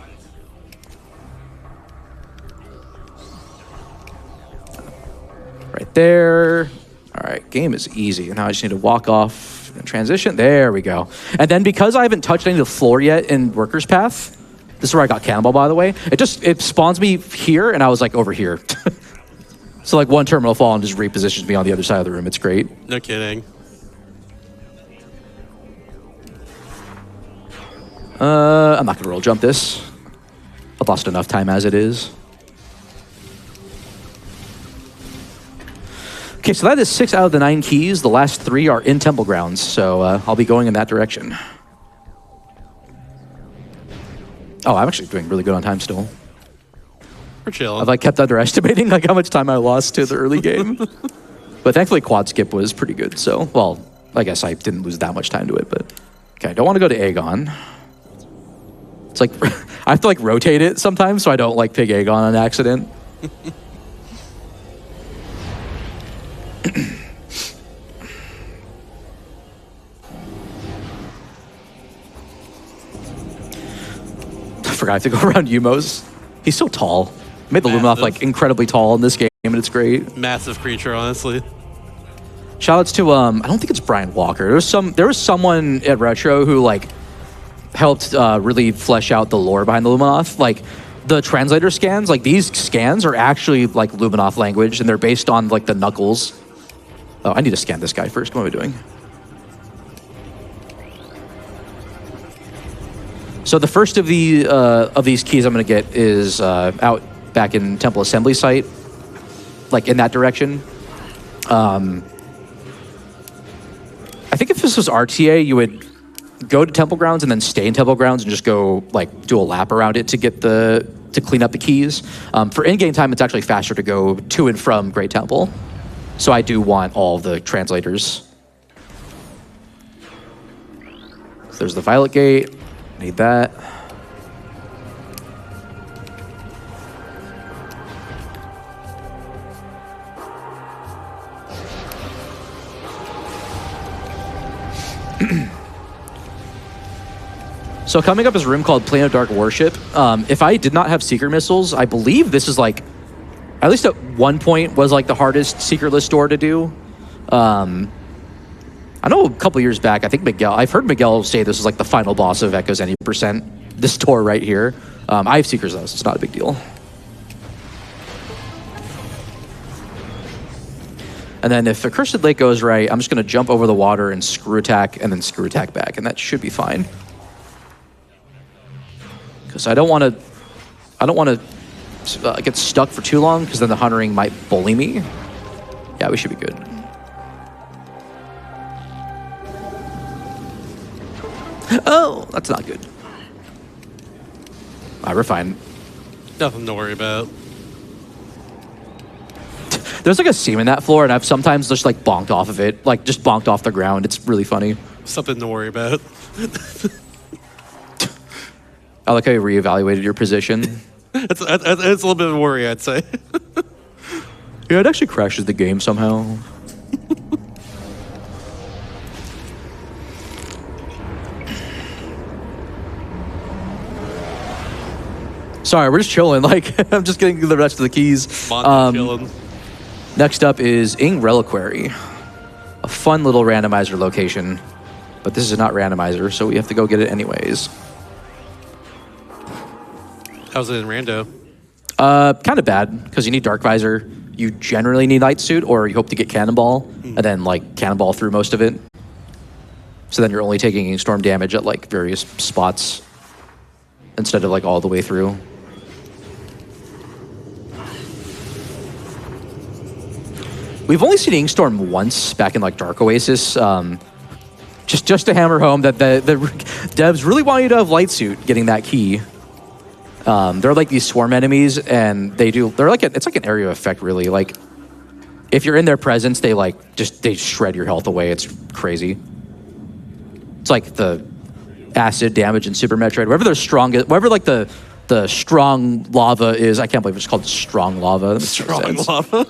Right there. All right, game is easy. Now I just need to walk off and transition. There we go. And then because I haven't touched any of the floor yet in Worker's Path, this is where I got Cannonball, by the way, it spawns me here, and I was like over here. So like one terminal fall and just repositions me on the other side of the room. It's great. No kidding. I'm not gonna roll jump this. I've lost enough time as it is. Okay, so that is 6 out of the 9 keys. The last 3 are in Temple Grounds, so I'll be going in that direction. Oh, I'm actually doing really good on time still. We're chilling. I've like kept underestimating like how much time I lost to the early game. But thankfully quad skip was pretty good, so, well, I guess I didn't lose that much time to it, but. Okay, I don't want to go to Aegon. It's like, I have to like rotate it sometimes so I don't like pick Aegon on accident. I forgot I have to go around Yumos. He's so tall. Made the Luminoth like incredibly tall in this game, and it's great. Massive creature, honestly. Shoutouts to I don't think it's Brian Walker. There was someone at Retro who like helped really flesh out the lore behind the Luminoth. Like the translator scans, like these scans are actually like Luminoth language, and they're based on like the knuckles. Oh, I need to scan this guy first. What am I doing? So the first of these keys I'm going to get is out back in Temple Assembly site, like in that direction. I think if this was RTA, you would go to Temple Grounds and then stay in Temple Grounds and just go like do a lap around it to get to clean up the keys. For in-game time, it's actually faster to go to and from Great Temple. So I do want all the translators. So there's the Violet Gate. Need that. So coming up is a room called Plane of Dark Worship. If I did not have Secret Missiles, I believe this is like, at least at one point, was like the hardest Secret List door to do. I know a couple years back, I think I've heard Miguel say this was like the final boss of Echoes Any %. This door right here. I have Seekers though, so it's not a big deal. And then if Accursed Lake goes right, I'm just going to jump over the water and screw attack, and then screw attack back, and that should be fine. Because I don't want to get stuck for too long, because then the Huntering might bully me. Yeah, we should be good. Oh, that's not good. All right, we're fine. Nothing to worry about. There's like a seam in that floor, and I've sometimes just like bonked off of it, like just bonked off the ground. It's really funny. Something to worry about. I like how you reevaluated your position. It's a little bit of a worry, I'd say. Yeah, it actually crashes the game somehow. Sorry, we're just chilling. Like, I'm just getting the rest of the keys. Chilling. Next up is Ing Reliquary. A fun little randomizer location. But this is not randomizer, so we have to go get it anyways. How's it in rando? Kind of bad, because you need Dark Visor. You generally need Light Suit, or you hope to get Cannonball, and then like Cannonball through most of it. So then you're only taking storm damage at like various spots instead of like all the way through. We've only seen Ingstorm once back in like Dark Oasis, just to hammer home that the devs really want you to have Light Suit getting that key. They're like these swarm enemies, and it's like an area effect really. Like if you're in their presence, they shred your health away. It's crazy. It's like the acid damage in Super Metroid. Wherever they're strongest, wherever like the The strong lava is, I can't believe it's called strong lava. That makes no Strong sense. lava.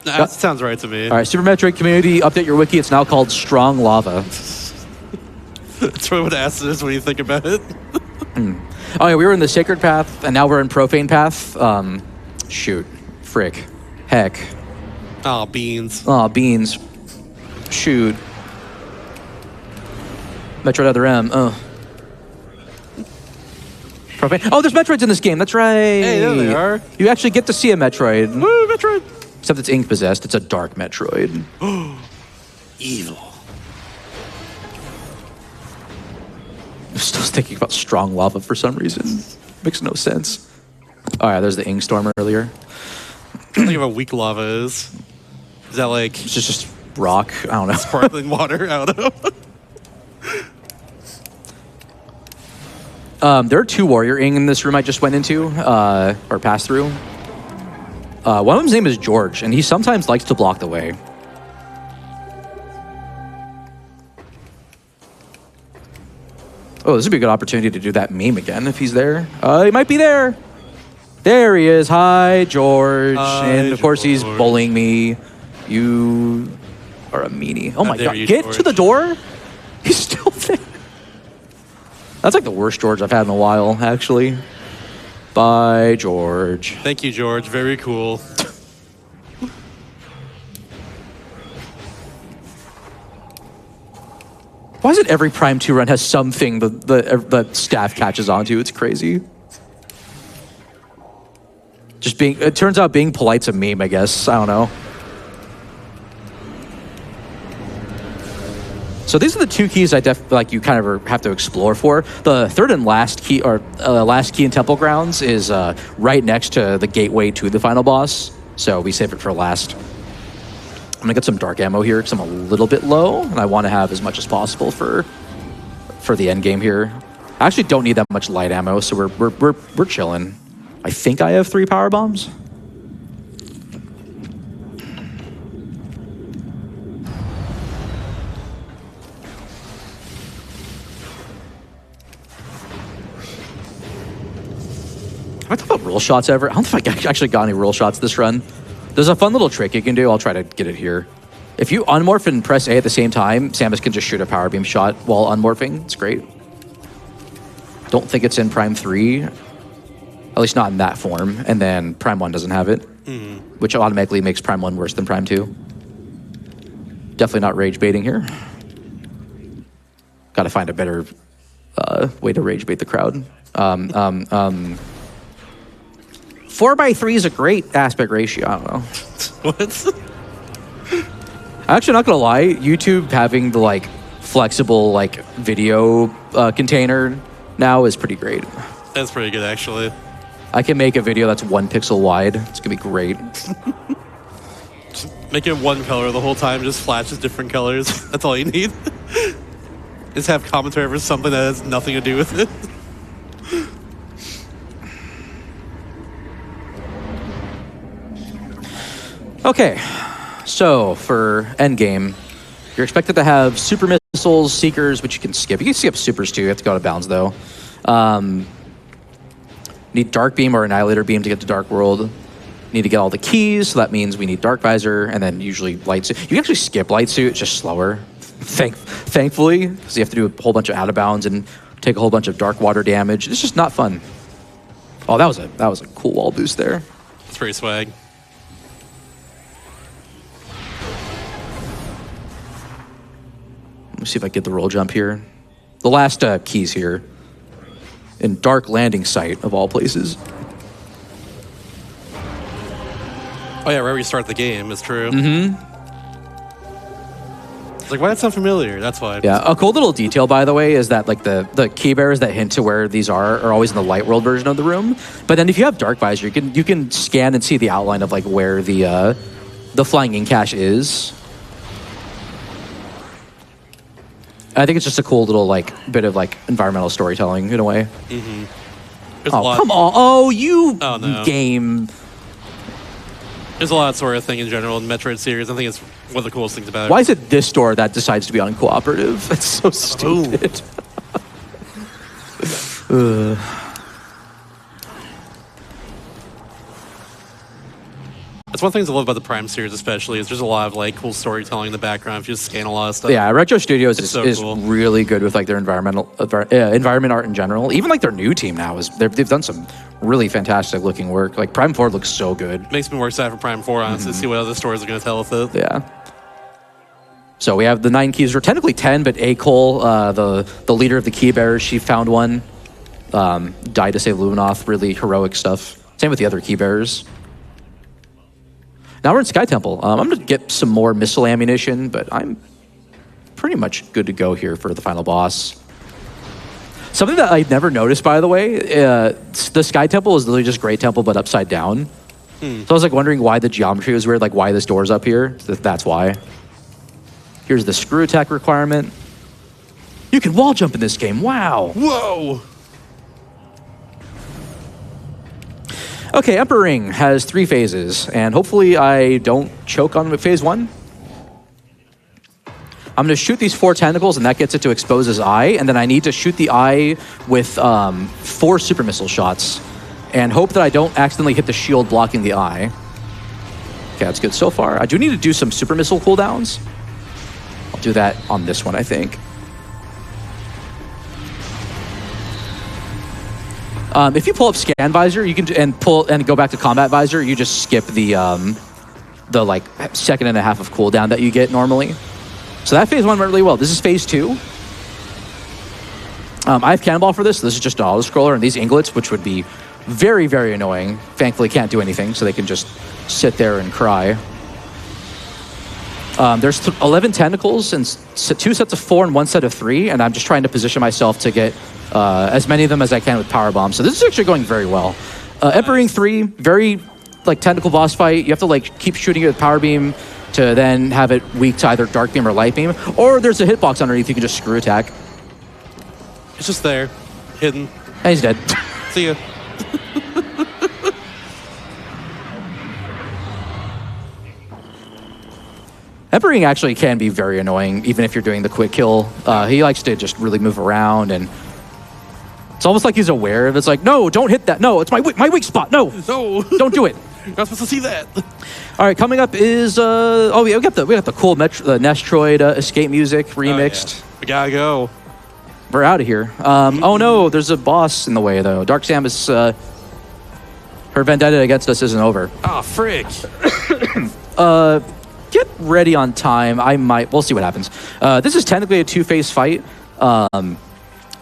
Nah, that sounds right to me. All right, Super Metroid community, update your wiki. It's now called Strong Lava. That's really what acid is when you think about it. Oh yeah, we were in the Sacred Path, and now we're in Profane Path. Shoot. Frick. Heck. Oh, beans. Aw, beans. Shoot. Metroid Other M. Profane. Oh, there's Metroids in this game. That's right. Hey, there they are. You actually get to see a Metroid. Woo, Metroid. Except it's ink possessed. It's a dark Metroid. Evil. I'm still thinking about strong lava for some reason. Makes no sense. All right, there's the ink storm earlier. I think of how weak lava is. Is that like It's just rock. I don't know. sparkling water? I don't know. There are 2 warrior ing in this room I just went into, or passed through. One of them's name is George, and he sometimes likes to block the way. Oh, this would be a good opportunity to do that meme again if he's there. He might be there. There he is. Hi, George. Hi, and of course he's George. bullying me. You are a meanie. Oh my dare god. you, Get George. to the door. He's still there. That's like the worst George I've had in a while, actually. Bye, George. Thank you, George. Very cool. Why is it every Prime 2 run has something the staff catches onto? It's crazy. Just being, it turns out being polite's a meme, I guess. I don't know. So these are the 2 keys you kind of have to explore for. The third and last key, or last key in Temple Grounds, is right next to the gateway to the final boss. So we save it for last. I'm gonna get some dark ammo here because I'm a little bit low, and I want to have as much as possible for the end game here. I actually don't need that much light ammo, so we're chilling. I think I have 3 power bombs. Have I talked about roll shots ever? I don't know if I actually got any roll shots this run. There's a fun little trick you can do. I'll try to get it here. If you unmorph and press A at the same time, Samus can just shoot a power beam shot while unmorphing. It's great. Don't think it's in Prime 3. At least not in that form. And then Prime 1 doesn't have it, which automatically makes Prime 1 worse than Prime 2. Definitely not rage baiting here. Got to find a better way to rage bait the crowd. 4x3 is a great aspect ratio. I don't know. What? Actually, not gonna lie, YouTube having the like flexible video container now is pretty great. That's pretty good, actually. I can make a video that's 1 pixel wide. It's gonna be great. Make it one color the whole time, just flashes different colors. That's all you need. Just have commentary for something that has nothing to do with it. Okay, so for endgame, you're expected to have super missiles, seekers, which you can skip. You can skip supers too. You have to go out of bounds though. Need dark beam or annihilator beam to get to Dark World. Need to get all the keys, so that means we need dark visor, and then usually light suit. You can actually skip light suit, it's just slower. Thankfully, because you have to do a whole bunch of out of bounds and take a whole bunch of dark water damage. It's just not fun. Oh, that was a cool wall boost there. It's pretty swag. Let me see if I get the roll jump here. The last keys here. In Dark Landing Site, of all places. Oh yeah, right where you start the game, it's true. Mm-hmm. It's like, why that sound familiar? That's why. Yeah, a cool little detail, by the way, is that like the key bearers that hint to where these are always in the light world version of the room. But then if you have dark visor, you can scan and see the outline of like where the flying ink cache is. I think it's just a cool little like bit of like environmental storytelling in a way. Mm-hmm. Oh, come on. Oh, you Oh, no. game. There's a lot of sort of thing in general in the Metroid series. I think it's one of the coolest things about it. Why is it this door that decides to be uncooperative? That's so stupid. That's one of the things I love about the Prime series, especially, is there's a lot of like cool storytelling in the background. If you just scan a lot of stuff. Yeah, Retro Studios It's so is cool. really good with like their environment art in general. Even like their new team now they've done some really fantastic looking work. Like Prime 4 looks so good. Makes me more excited for Prime 4, honestly, to see what other stories are going to tell with it. Yeah. So we have the 9 keys, or technically 10, but A. Cole, the leader of the key bearers, she found one. Died to save Luminoth, really heroic stuff. Same with the other key bearers. Now we're in Sky Temple. I'm going to get some more missile ammunition, but I'm pretty much good to go here for the final boss. Something that I never noticed, by the way, the Sky Temple is literally just Great Temple, but upside down. So I was like wondering why the geometry was weird, like why this door's up here. That's why. Here's the screw attack requirement. You can wall jump in this game. Wow. Whoa! Okay, Emperor Ring has 3 phases, and hopefully I don't choke on phase 1. I'm going to shoot these 4 tentacles, and that gets it to expose his eye, and then I need to shoot the eye with 4 super missile shots, and hope that I don't accidentally hit the shield blocking the eye. Okay, that's good so far. I do need to do some super missile cooldowns. I'll do that on this one, I think. If you pull up scan visor, you can and go back to combat visor. You just skip the like 1.5 seconds of cooldown that you get normally. So that phase 1 went really well. This is phase 2. I have Cannonball for this. This is just an auto scroller, and these inglets, which would be very, very annoying, thankfully can't do anything, so they can just sit there and cry. There's 11 tentacles and 2 sets of 4 and 1 set of 3, and I'm just trying to position myself to get as many of them as I can with power bombs. So this is actually going very well. Emperor Ring 3, very like tentacle boss fight. You have to like keep shooting it with power beam to then have it weak to either dark beam or light beam. Or there's a hitbox underneath you can just screw attack. It's just there, hidden. And he's dead. See ya. Emperor Ring actually can be very annoying, even if you're doing the quick kill. He likes to just really move around, and it's almost like he's aware of it. It's like, no, don't hit that. No, it's my weak spot. No, No. don't do it. You're not supposed to see that. All right, coming up is we got the cool Metroid escape music remixed. Oh, yeah. We gotta go. We're out of here. Oh no, there's a boss in the way though. Dark Samus, her vendetta against us isn't over. Ah, frick. Get ready on time. We'll see what happens. This is technically a 2-phase fight.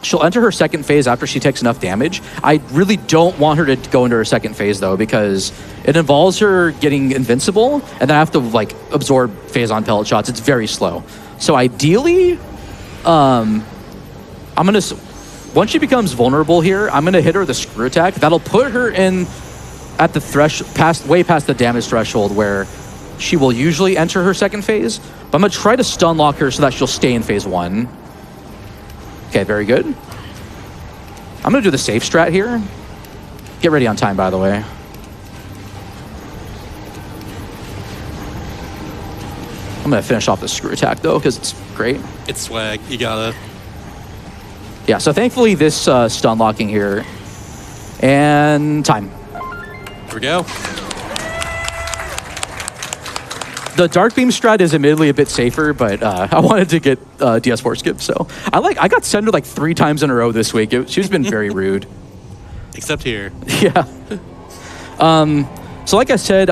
She'll enter her second phase after she takes enough damage. I really don't want her to go into her second phase though, because it involves her getting invincible, and then I have to like absorb phase on pellet shots. It's very slow. So ideally, once she becomes vulnerable here, I'm gonna hit her with a screw attack. That'll put her in at the way past the damage threshold where she will usually enter her second phase. But I'm gonna try to stun lock her so that she'll stay in phase 1. Okay, very good. I'm gonna do the safe strat here. Get ready on time, by the way. I'm gonna finish off the screw attack though, because it's great. It's swag. You gotta. Yeah, so thankfully this stun locking here. And time. Here we go. The Dark Beam strat is admittedly a bit safer, but I wanted to get DS4 skip, so I got centered like 3 times in a row this week. She's been very rude. Except here. Yeah. So like I said,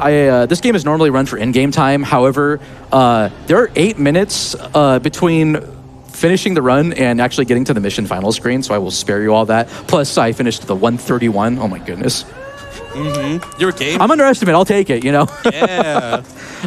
this game is normally run for in-game time. However, there are 8 minutes between finishing the run and actually getting to the mission final screen, so I will spare you all that. Plus, I finished the 131. Oh my goodness. Mm-hmm. You're a game. I'm underestimated. I'll take it, you know? Yeah.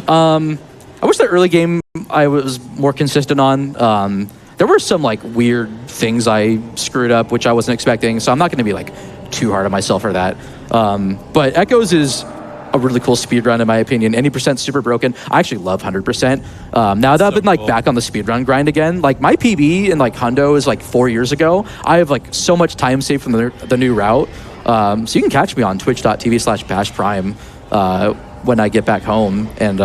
I wish the early game I was more consistent on. There were some like weird things I screwed up, which I wasn't expecting, so I'm not going to be like too hard on myself for that. But Echoes is a really cool speedrun in my opinion. Any percent super broken. I actually love 100%. Now that I've been like back on the speedrun grind again, like my PB in like Hundo is like 4 years ago. I have like so much time saved from the new route. So you can catch me on twitch.tv/bashprime when I get back home and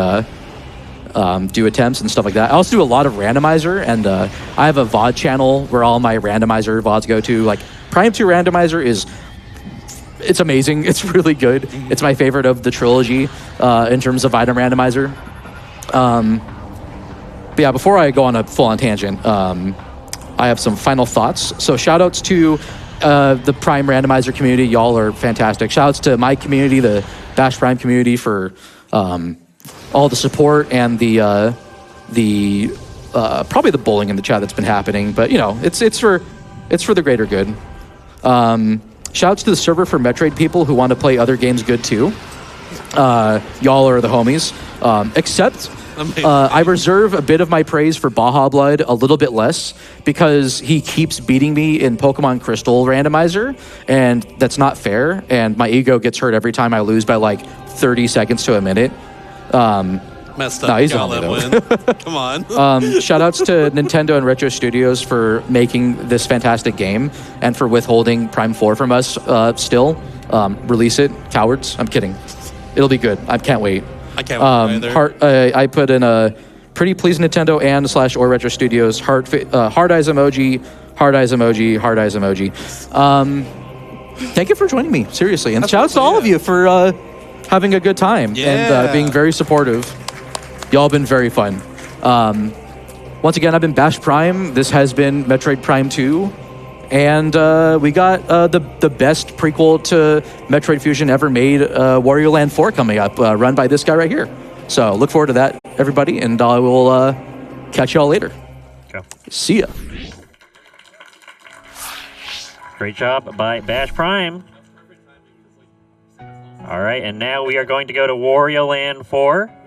do attempts and stuff like that. I also do a lot of randomizer, and I have a VOD channel where all my randomizer VODs go to. Like, Prime 2 randomizer it's amazing. It's really good. It's my favorite of the trilogy in terms of item randomizer. But yeah, before I go on a full-on tangent, I have some final thoughts. So shout-outs to the Prime randomizer community. Y'all are fantastic. Shout-outs to my community, the Bash Prime community, for all the support and the probably the bullying in the chat that's been happening. But, you know, it's for the greater good. Shout-outs to the server for Metroid people who want to play other games good too. Y'all are the homies. Except I reserve a bit of my praise for Baja Blood, a little bit less, because he keeps beating me in Pokemon Crystal randomizer, and that's not fair, and my ego gets hurt every time I lose by like 30 seconds to a minute. Messed up. No, he's Gotta only let him win. Come on. Shoutouts to Nintendo and Retro Studios for making this fantastic game and for withholding Prime 4 from us still. Release it. Cowards. I'm kidding. It'll be good. I can't wait. I can't wait either. I put in a pretty please Nintendo and / or Retro Studios heart eyes emoji, heart eyes emoji, heart eyes emoji. Thank you for joining me, seriously. And shoutouts to all of you for having a good time and being very supportive. Y'all been very fun. Once again, I've been Bash Prime. This has been Metroid Prime 2. And we got the best prequel to Metroid Fusion ever made, Wario Land 4, coming up, run by this guy right here. So look forward to that, everybody, and I will catch y'all later. Okay. See ya. Great job by Bash Prime. All right, and now we are going to go to Wario Land 4.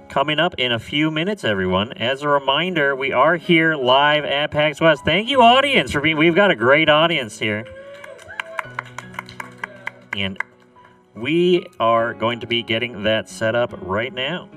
Coming up in a few minutes, everyone. As a reminder, we are here live at PAX West. Thank you, audience, for being. We've got a great audience here. And we are going to be getting that set up right now.